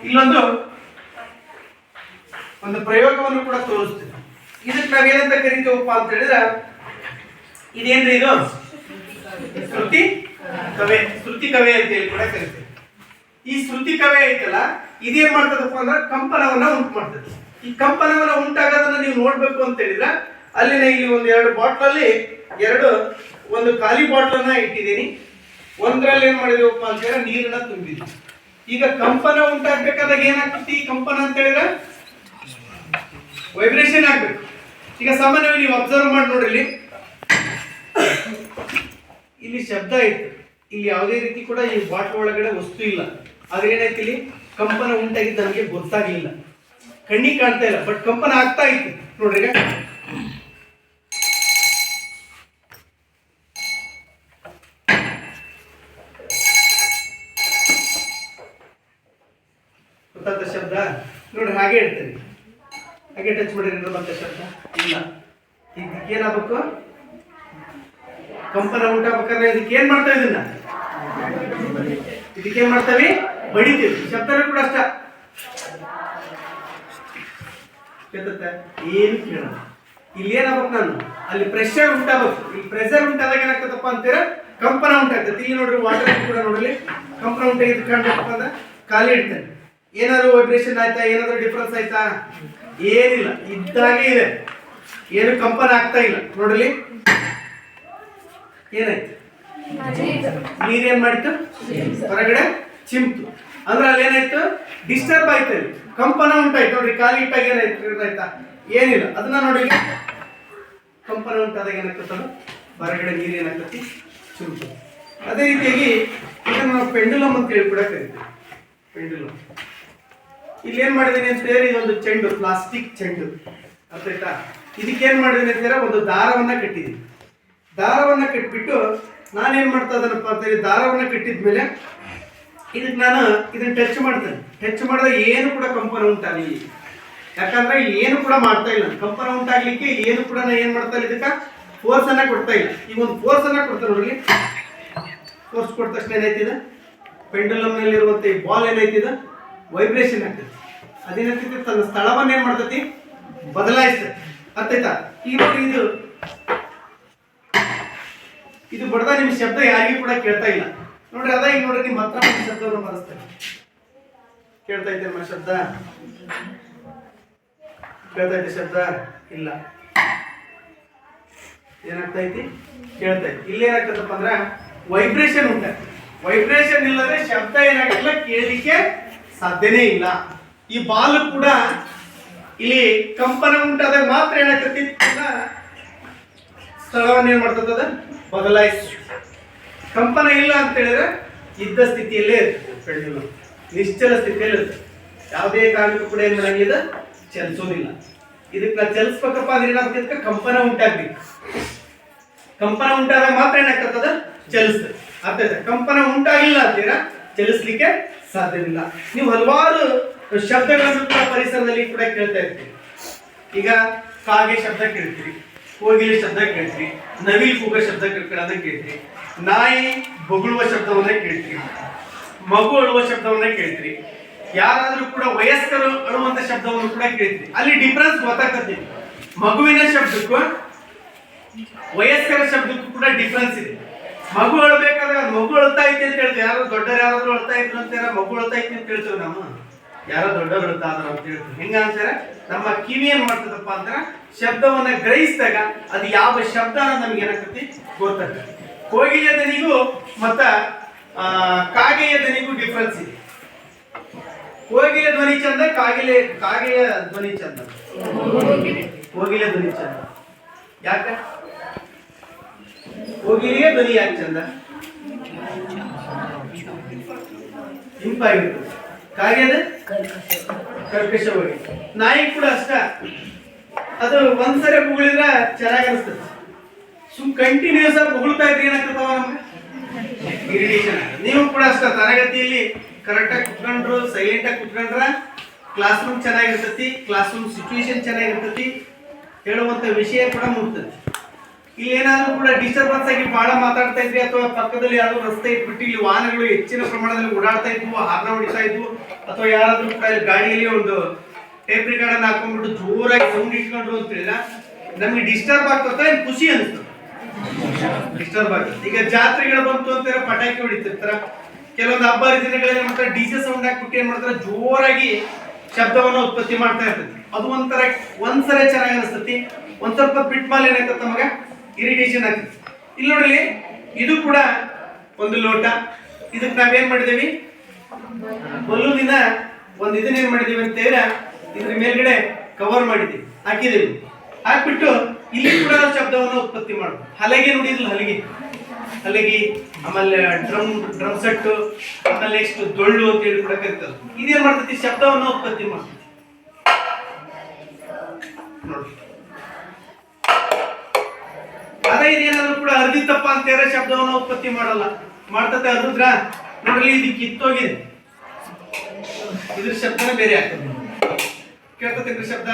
ಇಲ್ಲೊಂದು ಪ್ರಯೋಗವನ್ನು ಕೂಡ ತೋರಿಸ್ತೀವಿ. ಇದಕ್ಕೆ ನಾವೇನಂತ ಕರಿತೀವಪ್ಪ ಅಂತ ಹೇಳಿದ್ರೆ ಇದೇನ್ರಿ ಇದು ಶ್ರುತಿ ಕವೆ ಅಂತ ಹೇಳಿ ಕೂಡ ಕರಿತೀವಿ. ಈ ಶ್ರುತಿ ಕವೆ ಐತಲ್ಲ ಇದೇನ್ ಮಾಡ್ತದಪ್ಪ ಅಂದ್ರೆ ಕಂಪನವನ್ನ ಉಂಟು ಮಾಡ್ತದೆ. ಈ ಕಂಪನವನ್ನ ಉಂಟಾಗೋದನ್ನ ನೀವು ನೋಡ್ಬೇಕು ಅಂತ ಹೇಳಿದ್ರೆ ಅಲ್ಲಿನ ಇಲ್ಲಿ ಎರಡು ಬಾಟ್ಲಲ್ಲಿ ಒಂದು ಖಾಲಿ ಬಾಟ್ಲನ್ನ ಇಟ್ಟಿದ್ದೀನಿ. ಒಂದ್ರಲ್ಲಿ ಏನ್ ಮಾಡಿದೀವಪ್ಪ ಅಂತ ಹೇಳಿದ್ರೆ ನೀರನ್ನ ತುಂಬಿದ್ವಿ. ಈಗ ಕಂಪನ ಉಂಟಾಗ್ಬೇಕಾದಾಗ ಏನಾಗ್ತತಿ? ಕಂಪನ ಅಂತ ಹೇಳಿದ್ರೆ ವೈಬ್ರೇಷನ್ ಆಗ್ಬೇಕು. ಈಗ ಸಾಮಾನ್ಯವಾಗಿ ನೀವು ಅಬ್ಸರ್ವ್ ಮಾಡಿ ನೋಡ್ರಿ, ಇಲ್ಲಿ ಶಬ್ದ ಐತೆ, ಇಲ್ಲಿ ಯಾವುದೇ ರೀತಿ ಕೂಡ ಈ ಬಾಟ್ಲ್ ಒಳಗಡೆ ವಸ್ತು ಇಲ್ಲ. ಆದ್ರೆ ಏನಾಯ್ತು, ಇಲ್ಲಿ ಕಂಪನ ಉಂಟಾಗಿದ್ದು ನಮಗೆ ಗೊತ್ತಾಗ್ಲಿಲ್ಲ, ಕಣ್ಣಿಗೆ ಕಾಣ್ತಾ ಇಲ್ಲ, ಬಟ್ ಕಂಪನ ಆಗ್ತಾ ಇತ್ತು ನೋಡ್ರಿ. ಗೊತ್ತಾಗ್ತ ಶಬ್ದ ನೋಡ್ರಿ, ಹಾಗೆ ಹೇಳ್ತೇನೆ, ಹಾಗೆ ಟಚ್ ಮಾಡಿದ್ರೆ ಬಂತ ಶಬ್ದ ಇಲ್ಲ. ಇದಕ್ಕೇನಾಗಬೇಕು? ಕಂಪನ ಉಂಟಾಗಬೇಕಾದ್ರೆ ಇದಕ್ಕೇನ್ ಮಾಡ್ತಾವೆ? ಇದಕ್ಕೇನ್ ಮಾಡ್ತಾವೆ? ಬಡಿತೀವಿ. ಶಬ್ದನೂ ಕೂಡ ಅಷ್ಟ ಏನು ಕೇಳೋಣ. ಇಲ್ಲಿ ಏನಾಗ್ಬೇಕು? ನಾನು ಅಲ್ಲಿ ಪ್ರೆಷರ್ ಉಂಟಾಗಬೇಕು. ಇಲ್ಲಿ ಪ್ರೆಷರ್ ಉಂಟಾದಾಗ ಏನಾಗ್ತದಪ್ಪ ಅಂತೀರ? ಕಂಪನ ಉಂಟಾಗ್ತದೆ. ಇಲ್ಲಿ ನೋಡ್ರಿ, ವಾಟರ್ ಕೂಡ ನೋಡ್ರಿ ಕಂಪನ ಉಂಟಾಗಿದ್ದು ಕಾಣ್ಬೇಕಪ್ಪ ಅಂದ್ರೆ ಖಾಲಿ ಇಡ್ತೇನೆ. ಏನಾದ್ರು ವೈಬ್ರೇಷನ್ ಆಯ್ತಾ? ಏನಾದ್ರು ಡಿಫ್ರೆನ್ಸ್ ಆಯ್ತಾ? ಏನಿಲ್ಲ, ಇದ್ದಾಗೆ ಇದೆ, ಏನು ಕಂಪನ ಆಗ್ತಾ ಇಲ್ಲ. ನೋಡ್ರಿ ಏನಾಯ್ತು? ನೀರೇನ್ ಮಾಡಿತ್ತು? ಹೊರಗಡೆ ಚಿಮ್ತು. ಅಂದ್ರೆ ಅಲ್ಲಿ ಏನಾಯ್ತು? ಡಿಸ್ಟರ್ಬ್ ಆಯ್ತು, ಅಲ್ಲಿ ಕಂಪನ ಉಂಟಾಯ್ತು. ನೋಡ್ರಿ, ಖಾಲಿ ಇಟ್ಟಾಗ ಏನಾಯ್ತು? ಏನಿಲ್ಲ. ಅದನ್ನ ನೋಡಿ, ಕಂಪನ ಉಂಟಾದಾಗ ಏನಾಗ್ತದ? ಹೊರಗಡೆ ನೀರು ಏನಾಗ್ತತಿ? ಚಿಮ್ತು. ಅದೇ ರೀತಿಯಾಗಿ ಇದನ್ನ ನಾವು ಪೆಂಡುಲಮ್ ಅಂತ ಹೇಳಿ ಕೂಡ ಕರಿತೀವಿ. ಪೆಂಡುಲಮ್ ಇಲ್ಲಿ ಏನ್ ಮಾಡಿದೀನಿ ಅಂತ ಹೇಳಿ, ಇದೊಂದು ಚೆಂಡು, ಪ್ಲಾಸ್ಟಿಕ್ ಚೆಂಡು, ಅರ್ಥ ಆಯ್ತಾ? ಇದಕ್ಕೇನ್ ಮಾಡಿದೀನಿ ಅಂತ ಒಂದು ದಾರವನ್ನ ಕಟ್ಟಿದೀನಿ. ದಾರವನ್ನ ಕಟ್ಬಿಟ್ಟು ನಾನೇನ್ ಮಾಡ್ತಾ ಇದ್ದೇನಪ್ಪ ಅಂತ ಹೇಳಿ, ದಾರವನ್ನ ಕಟ್ಟಿದ್ಮೇಲೆ ಇದಕ್ಕೆ ನಾನು ಇದನ್ನ ಟಚ್ ಮಾಡ್ತೇನೆ. ಟಚ್ ಮಾಡಿದಾಗ ಏನು ಕೂಡ ಕಂಪನ ಉಂಟಾಗಲಿ, ಯಾಕಂದ್ರೆ ಇಲ್ಲಿ ಏನು ಕೂಡ ಮಾಡ್ತಾ ಇಲ್ಲ. ಕಂಪನ ಉಂಟಾಗ್ಲಿಕ್ಕೆ ಏನು ಕೂಡ ನಾನು ಏನ್ ಮಾಡ್ತಾ ಇಲ್ಲ, ಇದಕ್ಕೆ ಫೋರ್ಸ್ ಅನ್ನ ಕೊಡ್ತಾ ಇಲ್ಲ. ಈಗ ಒಂದು ಫೋರ್ಸ್ ಅನ್ನ ಕೊಡ್ತೇನೆ ನೋಡ್ರಿ. ಫೋರ್ಸ್ ಕೊಟ್ಟ ತಕ್ಷಣ ಏನಾಯ್ತಿದೆ? ಪೆಂಡುಲಮ್ ನಲ್ಲಿ ಇರುವಂತ ಈ ಬಾಲ್ ಏನಾಯ್ತಿದೆ? ವೈಬ್ರೇಷನ್ ಆಗ್ತದೆ. ಅದೇನಾಗ್ತೈತಿ? ತನ್ನ ಸ್ಥಳವನ್ನ ಏನ್ ಮಾಡ್ತೈತಿ? ಬದಲಾಯಿಸ್ತದೆ. ಅರ್ಥ ಆಯ್ತಾ? ಈಗ ನೋಡಿ, ಇದು ಬಡ್ದ ನಿಮ್ ಶಬ್ದ ಯಾರಿಗೂ ಕೂಡ ಕೇಳ್ತಾ ಇಲ್ಲ ನೋಡ್ರಿ. ಅದ ಈಗ ನೋಡ್ರಿ, ನಿಮ್ಮ ಹತ್ರ ಶಬ್ದವನ್ನು ಬರೆಸ್ತೇನೆ. ಕೇಳ್ತಾ ಇದ್ದೆ ನಮ್ಮ ಶಬ್ದ? ಕೇಳ್ತಾ ಇದ್ದೆ ಶಬ್ದ? ಇಲ್ಲ. ಏನಾಗ್ತಾ ಐತಿ? ಕೇಳ್ತಾ ಇತ್ತು. ಇಲ್ಲಿ ಏನಾಗ್ತದಪ್ಪ ಅಂದ್ರ ವೈಬ್ರೇಷನ್ ಉಂಟಾಗ್ತದೆ. ವೈಬ್ರೇಷನ್ ಇಲ್ಲದ್ರೆ ಶಬ್ದ ಏನಾಗಲ್ಲ, ಕೇಳಲಿಕ್ಕೆ ಸಾಧ್ಯನೇ ಇಲ್ಲ. ಈ ಬಾಲ್ ಕೂಡ ಇಲ್ಲಿ ಕಂಪನ ಉಂಟಾದಾಗ ಮಾತ್ರ ಏನಾಗ್ತತಿ? ಸ್ಥಳವನ್ನು ಏನ್ ಮಾಡ್ತದ? ಬದಲಾಯಿಸಿ. ಕಂಪನ ಇಲ್ಲ ಅಂತ ಹೇಳಿದ್ರೆ ಇದ್ದ ಸ್ಥಿತಿಯಲ್ಲೇ ಇರ್ತದೆ. ಪೆಂಡುಲಮ್ ನಿಶ್ಚಲ ಸ್ಥಿತಿಯಲ್ಲಿ ಇರ್ತದೆ. ಯಾವುದೇ ಕಾರಣಕ್ಕೂ ಕೂಡ ಏನ್ ಮಾಡಂಗಿಲ್ಲ, ಚಲಿಸೋದಿಲ್ಲ. ಇದಕ್ಕೆ ನಾವು ಚಲಿಸ್ಬೇಕಪ್ಪ ಅಂದ್ರೆ ಏನಾಗ್ತದೆ? ಕಂಪನ ಉಂಟಾಗ್ಬೇಕು. ಕಂಪನ ಉಂಟಾದಾಗ ಮಾತ್ರ ಏನಾಗ್ತದ? ಚಲಿಸ್ತದೆ. ಅರ್ಥ ಆಯ್ತಾ? ಕಂಪನ ಉಂಟಾಗಿಲ್ಲ ಅಂತೀರಾ, ಚಲಿಸ್ಲಿಕ್ಕೆ ಸಾಧ್ಯವಿಲ್ಲ. ನೀವು ಹಲವಾರು ಶಬ್ದಗಳನ್ನು ಕೂಡ ಪರಿಸರದಲ್ಲಿ ಕೂಡ ಕೇಳ್ತಾ ಇರ್ತೀರಿ. ಈಗ ಕಾಗೆ ಶಬ್ದ ಕೇಳ್ತೀರಿ, ಕೋಗಿಲೆ ಶಬ್ದ ಕೇಳ್ತೀರಿ, ನವಿಲು ಕೂಗ ಶಬ್ದ ಕೇಳ್ತೀರಿ, ನಾಯಿ ಬೊಗಳುವ ಶಬ್ದವನ್ನ ಕೇಳ್ತೀರಿ, ಮಗು ಅಳುವ ಶಬ್ದವನ್ನ ಕೇಳ್ತೀರಿ, ಯಾರಾದ್ರೂ ಕೂಡ ವಯಸ್ಕರು ಅಳುವಂತ ಶಬ್ದವನ್ನು ಕೂಡ ಕೇಳ್ತೀರಿ. ಅಲ್ಲಿ ಡಿಫ್ರೆನ್ಸ್ ಗೊತ್ತಾಗ್ತದೆ. ಮಗುವಿನ ಶಬ್ದಕ್ಕೂ ವಯಸ್ಕರ ಶಬ್ದಕ್ಕೂ ಕೂಡ ಡಿಫ್ರೆನ್ಸ್ ಇದೆ. ಮಗು ಅಳ್ಬೇಕಾದ್ರೆ ಮಗು ಅಳ್ತಾ ಐತಿ ಅಂತ ಹೇಳ್ತೀವಿ. ಯಾರು ದೊಡ್ಡರು ಯಾರಾದ್ರೂ ಅಳ್ತಾ ಇದ್ರು ಅಂತಾರ, ಮಗು ಅಳ್ತಾ ಐತಿ ಅಂತ ಹೇಳ್ತೀವಿ. ನಾವು ಯಾರೋ ದೊಡ್ಡವರು ಅಳ್ತಾ ಇದ್ರು ಅಂತ ಹೇಳ್ತೀವಿ. ಹೆಂಗ ಅಂತಾರೆ? ನಮ್ಮ ಕಿವಿ ಏನ್ ಮಾಡ್ತದಪ್ಪ ಅಂದ್ರೆ ಶಬ್ದವನ್ನ ಗ್ರಹಿಸಿದಾಗ ಅದು ಯಾವ ಶಬ್ದ ನಮ್ಗೆ ಏನಾಗ್ತತಿ? ಗೊತ್ತಾಗ್ತದೆ. ಕೋಗಿಲೆಯ ದನಿಗೂ ಮತ್ತ ಕಾಗೆಯ ದನಿಗೂ ಡಿಫ್ರೆನ್ಸ್ ಇದೆ. ಕೋಗಿಲೆ ಧ್ವನಿ ಚಂದ, ಕಾಗೆಯ ಧ್ವನಿ ಚಂದ. ಕೋಗಿಲೆ ಧ್ವನಿ ಚಂದ. ಯಾಕ? ಕೋಗಿಲೆಯ ಧ್ವನಿ ಯಾಕೆ ಚಂದ? ಇಂಪಾಗಿರ್ತದೆ. ಕಾಗೆದ ಕರ್ಕಶವಾಗಿ. ನಾಯಿ ಕೂಡ ಅಷ್ಟ, ಅದು ಒಂದ್ಸರಿ ಬುಗಳಿದ್ರೆ ಚೆನ್ನಾಗಿ ಅನಿಸ್ತದೆ. ಕಂಟಿನ್ಯೂಸ್ ಆಗಿ ಬುಗುಳ್ತಾ ಇದ್ರೆ ಏನಾಗ್ತದವ ನಮ್ಗೆ? ಇರಿಟೇಷನ್. ನೀವು ಕೂಡ ಅಷ್ಟ ತರಗತಿಯಲ್ಲಿ ಕರೆಕ್ಟ್ ಆಗಿ ಕುತ್ಕೊಂಡ್ರು, ಸೈಲೆಂಟ್ ಆಗಿ ಕುತ್ಕೊಂಡ್ರ ಕ್ಲಾಸ್ ರೂಮ್ ಚೆನ್ನಾಗಿರ್ತತಿ, ಕ್ಲಾಸ್ ರೂಮ್ ಸಿಚುವೇಶನ್ ಚೆನ್ನಾಗಿರ್ತತಿ. ಹೇಳುವಂತ ವಿಷಯ ಕೂಡ ಮುಟ್ತದೆ. ಇಲ್ಲಿ ಏನಾದ್ರೂ ಕೂಡ ಡಿಸ್ಟರ್ಬೆನ್ಸ್ ಆಗಿ ಬಹಳ ಮಾತಾಡ್ತಾ ಇದ್ರಿ ಅಥವಾ ಪಕ್ಕದಲ್ಲಿ ಯಾವ್ದೋ ರಸ್ತೆ ಇಟ್ಬಿಟ್ಟು ಇಲ್ಲಿ ವಾಹನಗಳು ಹೆಚ್ಚಿನ ಪ್ರಮಾಣದಲ್ಲಿ ಓಡಾಡ್ತಾ ಇದ್ವು, ಹಾರ್ನ ಹೊಡಿತಾ ಇದ್ವು, ಅಥವಾ ಯಾರಾದ್ರೂ ಕೂಡ ಗಾಡಿಯಲ್ಲಿ ಒಂದು ಟೇಪ್ ರಿಕಾರ್ಡನ್ನು ಹಾಕೊಂಡ್ಬಿಟ್ಟು ಜೋರಾಗಿ ಸೌಂಡ್ ಇಟ್ಕೊಂಡ್ರು ಅಂತೇಳಿಲ್ಲ, ನಮ್ಗೆ ಡಿಸ್ಟರ್ಬ್ ಆಗ್ತದೆ, ಖುಷಿ ಅನಿಸ್ತದೆ. ಡಿಸ್ಟರ್ಬ್ ಆಗುತ್ತೆ. ಈಗ ಜಾತ್ರೆಗಳು ಬಂತು ಅಂತಾರೆ ಪಟಾಕಿ ಹೊಡಿತಿರ್ತಾರ, ಕೆಲವೊಂದು ಹಬ್ಬ ಹರಿದಿನಗಳಲ್ಲಿ ಮಾತ್ರ ಡಿಜೆ ಸೌಂಡ್ ಹಾಕ್ಬಿಟ್ಟು ಏನ್ ಮಾಡ್ತಾರೆ, ಜೋರಾಗಿ ಶಬ್ದವನ್ನು ಉತ್ಪತ್ತಿ ಮಾಡ್ತಾ ಇರ್ತದೆ. ಅದು ಒಂದ್ಸಲ ಚೆನ್ನಾಗಿ ಅನಿಸ್ತತಿ, ಒಂದ್ ಸ್ವಲ್ಪ ಬಿಟ್ ಮೇಲೆ ಏನಾಗ್ತದೆ ನಮಗ ಇರಿಟೇಷನ್ ಆಗ್ತದೆ. ಇಲ್ಲಿ ನೋಡ್ರಿ, ಇದು ಕೂಡ ಒಂದು ಲೋಟ. ಇದಕ್ಕೆ ನಾವೇನ್ ಮಾಡಿದೇವಿ, ಬಲೂನಿನ ಒಂದು ಇದನ್ನ ಏನ್ ಮಾಡಿದೀವಿ ಅಂತ ಹೇಳಿದ್ರೆ ಇದ್ರ ಮೇಲ್ಗಡೆ ಕವರ್ ಮಾಡಿದೀವಿ, ಹಾಕಿದೀವಿ. ಹಾಕ್ಬಿಟ್ಟು ಇಲ್ಲಿ ಕೂಡ ಶಬ್ದವನ್ನು ಉತ್ಪತ್ತಿ ಮಾಡುದು. ಹಲಗೆ ನೋಡಿದ್ರಲ್ಲ, ಹಲಗಿ, ಆಮೇಲೆ ಡ್ರಮ್ ಸೆಟ್, ಆಮೇಲೆ ನೆಕ್ಸ್ಟ್ ಡೊಳ್ಳು ಅಂತ ಹೇಳಿ ಕೂಡ ಕರಿತದೆ. ಇದೇನ್ ಮಾಡ್ತೈತಿ, ಶಬ್ದವನ್ನು ಉತ್ಪತ್ತಿ ಮಾಡ್ತೈತಿ ನೋಡಿ. ಅದೇ ಇದೇನಾದ್ರೂ ಕೂಡ ಅರ್ಧಿತಪ್ಪ ಅಂತ ಹೇಳಿದ್ರೆ ಶಬ್ದವನ್ನು ಉತ್ಪತ್ತಿ ಮಾಡಲ್ಲ, ಮಾಡ್ತತೆ. ಅರ್ಧದ್ರ ನೋಡ್ರಿ, ಇದು ಕಿತ್ತೋಗಿದೆ, ಇದ್ರ ಶಬ್ದನೇ ಬೇರೆ ಆಗ್ತದೆ. ಕೇಳ್ತತೆ ಇದ್ರ ಶಬ್ದ,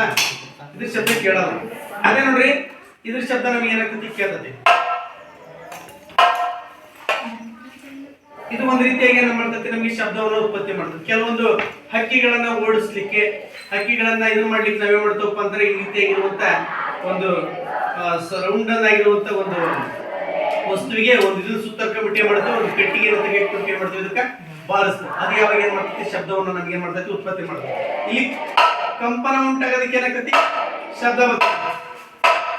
ಇದ್ರ ಶಬ್ದ ಕೇಳಲ್ಲ. ಅದೇ ನೋಡ್ರಿ, ಇದ್ರ ಶಬ್ದ ನಮ್ಗೆ ಏನಾಗ್ತತಿ, ಕೇಳ್ತತಿ. ಇದು ಒಂದು ರೀತಿಯಾಗಿ ಏನ್ ಮಾಡ್ತತಿ, ನಮಗೆ ಶಬ್ದವನ್ನು ಉತ್ಪತ್ತಿ ಮಾಡ್ತದೆ. ಕೆಲವೊಂದು ಹಕ್ಕಿಗಳನ್ನ ಓಡಿಸ್ಲಿಕ್ಕೆ, ಹಕ್ಕಿಗಳನ್ನ ಇದನ್ನ ಮಾಡ್ಲಿಕ್ಕೆ ನಾವೇನ್ ಮಾಡ್ತವಪ್ಪ ಅಂದ್ರೆ ಈ ರೀತಿಯಾಗಿರುವಂತ ಒಂದು ರೌಂಡ್ ಆಗಿರುವಂತ ಒಂದು ವಸ್ತುವಿಗೆ ಒಂದು ಇದನ್ನ ಸುತ್ತರ್ಕೊಂಡ್ಬಿಟ್ಟು ಏನ್ ಮಾಡ್ತೇವೆ, ಒಂದು ಕಟ್ಟಿಗೆ ತೆಗೆದುಕೊಂಡು ಏನ್ ಮಾಡ್ತೀವಿ, ಇದಕ್ಕೆ ಬಾರಿಸ್ತದೆ. ಅದು ಯಾವಾಗ ಏನ್ ಮಾಡ್ತೈತಿ, ಶಬ್ದವನ್ನು ನಮ್ಗೆ ಏನ್ ಮಾಡ್ತೈತಿ, ಉತ್ಪತ್ತಿ ಮಾಡ್ತದೆ. ಇಲ್ಲಿ ಕಂಪನ ಉಂಟಾಗೋದಕ್ಕೆ ಏನಾಗ್ತತಿ, ಶಬ್ದ ಬರ್ತದೆ.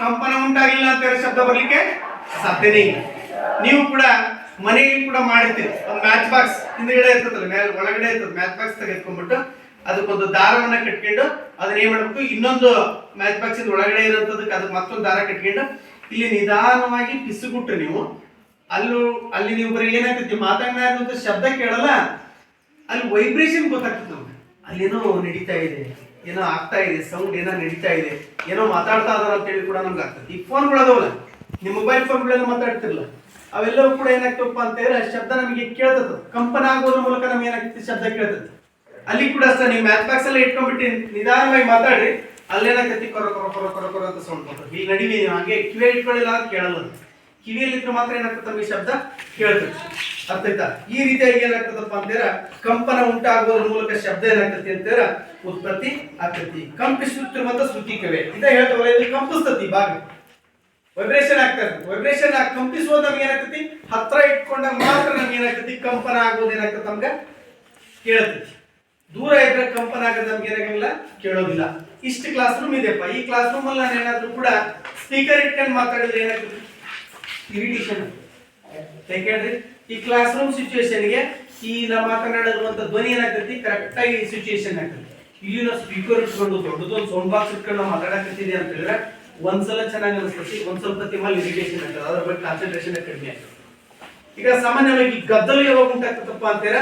ಕಂಪನ ಉಂಟಾಗಿಲ್ಲ ಅಂತ ಹೇಳಿ ಶಬ್ದ ಬರ್ಲಿಕ್ಕೆ ಸಾಧ್ಯನೇ ಇಲ್ಲ. ನೀವು ಕೂಡ ಮನೆಯಲ್ಲಿ ಕೂಡ ಮಾಡಿರ್ತೀರಿ, ಒಂದು ಮ್ಯಾಚ್ ಬಾಕ್ಸ್ ಹಿಂದ್ಗಡೆ ಇರ್ತದಲ್ಲ, ಒಳಗಡೆ ಇರ್ತದೆ, ಮ್ಯಾಚ್ ಬಾಕ್ಸ್ ತೆಗೆದುಕೊಂಡ್ಬಿಟ್ಟು ಅದಕ್ಕೊಂದು ದಾರವನ್ನ ಕಟ್ಕೊಂಡು ಅದನ್ನ ಏನ್ ಮಾಡ್ಬೇಕು, ಇನ್ನೊಂದು ಮ್ಯಾಚ್ ಬಾಕ್ಸ್ ಒಳಗಡೆ ಇರೋದಕ್ಕೆ ಅದಕ್ಕೆ ಮತ್ತೊಂದು ದಾರ ಕಟ್ಕೊಂಡು ಇಲ್ಲಿ ನಿಧಾನವಾಗಿ ಪಿಸುಗುಟ್ರೆ ನೀವು ಅಲ್ಲಿ ನೀವು ಬರೀ ಏನಾಗ್ತೈತಿ, ಮಾತಾಡಿದ ಶಬ್ದ ಕೇಳಲ್ಲ, ಅಲ್ಲಿ ವೈಬ್ರೇಷನ್ ಗೊತ್ತಾಗ್ತದೆ ನಮ್ಗೆ. ಅಲ್ಲೇನೋ ನಡೀತಾ ಇದೆ, ಏನೋ ಆಗ್ತಾ ಇದೆ, ಸೌಂಡ್ ಏನೋ ನಡೀತಾ ಇದೆ, ಏನೋ ಮಾತಾಡ್ತಾ ಇದಾರ ಅಂತ ಹೇಳಿ ಕೂಡ ನಮ್ಗೆ ಆಗ್ತದೆ. ಈ ಫೋನ್ಗಳದವಲ್ಲ, ನಿಮ್ಮ ಮೊಬೈಲ್ ಫೋನ್ಗಳೆಲ್ಲ ಮಾತಾಡ್ತಿರಲ್ಲ, ಅವೆಲ್ಲವೂ ಕೂಡ ಏನಾಗ್ತವಪ್ಪ ಅಂತ ಹೇಳಿದ್ರೆ ಶಬ್ದ ನಮಗೆ ಕೇಳ್ತದ. ಕಂಪನ ಆಗೋದ್ರ ಮೂಲಕ ನಮ್ಗೆ ಏನಾಗ್ತದೆ, ಶಬ್ದ ಕೇಳ್ತದೆ. ಅಲ್ಲಿ ಕೂಡ ಅಷ್ಟೇ, ನೀವು ಮ್ಯಾಚ್ ಬಾಕ್ಸ್ ಎಲ್ಲ ಇಟ್ಕೊಂಡ್ಬಿಟ್ಟು ನಿಧಾನವಾಗಿ ಮಾತಾಡ್ರಿ, ಅಲ್ಲೇನಾಗ್ತೈತಿ, ಕೊರ ಕೊರ ಕೊರ ಕೊರ ಕೊರ ಅಂತ ಸೌಂಡ್ ಬರ್ತದೆ. ಈಗ ನಡಿವಿ ಹಾಗೆ ಕಿವಿ ಇಟ್ಕೊಳ್ಳಿಲ್ಲ ಅಂತ ಕೇಳಲ್ಲ, ಕಿವಿಯಲ್ಲಿದ್ರೆ ಮಾತ್ರ ಏನಾಗ್ತದೆ, ನಮಗೆ ಶಬ್ದ ಕೇಳ್ತದೆ. ಅರ್ಥ ಆಯ್ತಾ? ಈ ರೀತಿಯಾಗಿ ಏನಾಗ್ತದಪ್ಪ ಅಂತೇಳಿದ್ರೆ ಕಂಪನ ಉಂಟಾಗೋದ್ರ ಮೂಲಕ ಶಬ್ದ ಏನಾಗ್ತತಿ ಅಂತೇಳಿದ್ರೆ ಉತ್ಪತ್ತಿ ಆಗ್ತತಿ. ಕಂಪಿಸುತ್ತಿರುವಂತ ಶ್ರುತಿಕವೇ ಇದ ಹೇಳ್ತಾವಲ್ಲ, ಇದು ಕಂಪಿಸ್ತತಿ, ಭಾಗ ವೈಬ್ರೇಷನ್ ಆಗ್ತಾ ಇರ್ತದೆ. ವೈಬ್ರೇಷನ್ ಕಂಪಿಸುವುದು ನಮ್ಗೆ ಏನಾಗ್ತತಿ, ಹತ್ರ ಇಟ್ಕೊಂಡಾಗ ಮಾತ್ರ ನಮ್ಗೆ ಏನಾಗ್ತತಿ, ಕಂಪನ ಆಗೋದು ಏನಾಗ್ತದೆ, ನಮ್ಗೆ ಕೇಳ್ತೈತಿ. ದೂರ ಇದ್ರೆ ಕಂಪನ ಆಗೋದು ನಮ್ಗೆ ಏನಾಗಲ್ಲ, ಕೇಳೋದಿಲ್ಲ. ಇಷ್ಟು ಕ್ಲಾಸ್ ರೂಮ್ ಇದೆಯಪ್ಪ, ಈ ಕ್ಲಾಸ್ ರೂಮ್ ಅಲ್ಲಿ ನಾನು ಏನಾದ್ರೂ ಕೂಡ ಸ್ಪೀಕರ್ ಇಟ್ಕೊಂಡು ಮಾತಾಡಿದ್ರೆ ಏನಾಗ್ತದೆ, ಇರಿಟೇಷನ್. ಯಾಕೇಳ್ರಿ, ಈ ಕ್ಲಾಸ್ ರೂಮ್ ಸಿಚುವೇಶನ್ಗೆ ಈ ನಾವು ಮಾತನಾಡಿರುವಂತ ಧ್ವನಿ ಏನಾಗ್ತೈತಿ, ಕರೆಕ್ಟ್ ಆಗಿ ಸಿಚುವೇಶನ್ ಆಗ್ತದೆ. ಇಲ್ಲಿ ನಾವು ಸ್ಪೀಕರ್ ಇಟ್ಕೊಂಡು ದೊಡ್ಡದೊಂದು ಸೌಂಡ್ ಬಾಕ್ಸ್ ಇಟ್ಕೊಂಡು ನಾವು ಮಾತಾಡಕತ್ತಿದ್ವಿ ಅಂತ ಹೇಳಿದ್ರೆ ಒಂದ್ಸಲ ಚೆನ್ನಾಗಿ ಅನಿಸ್ತತಿ, ಒಂದ್ ಸ್ವಲ್ಪ ತಿಮ್ಮಲ್ಲಿ ಇರಿಟೇಷನ್ ಆಗ್ತದೆ, ಅದ್ರ ಬಗ್ಗೆ ಕಾನ್ಸಂಟ್ರೇಷನ್ ಕಡಿಮೆ ಆಗ್ತದೆ. ಈಗ ಸಾಮಾನ್ಯವಾಗಿ ಗದ್ದಲು ಯಾವಾಗ ಉಂಟಾಗ್ತದಪ್ಪ ಅಂತೀರ,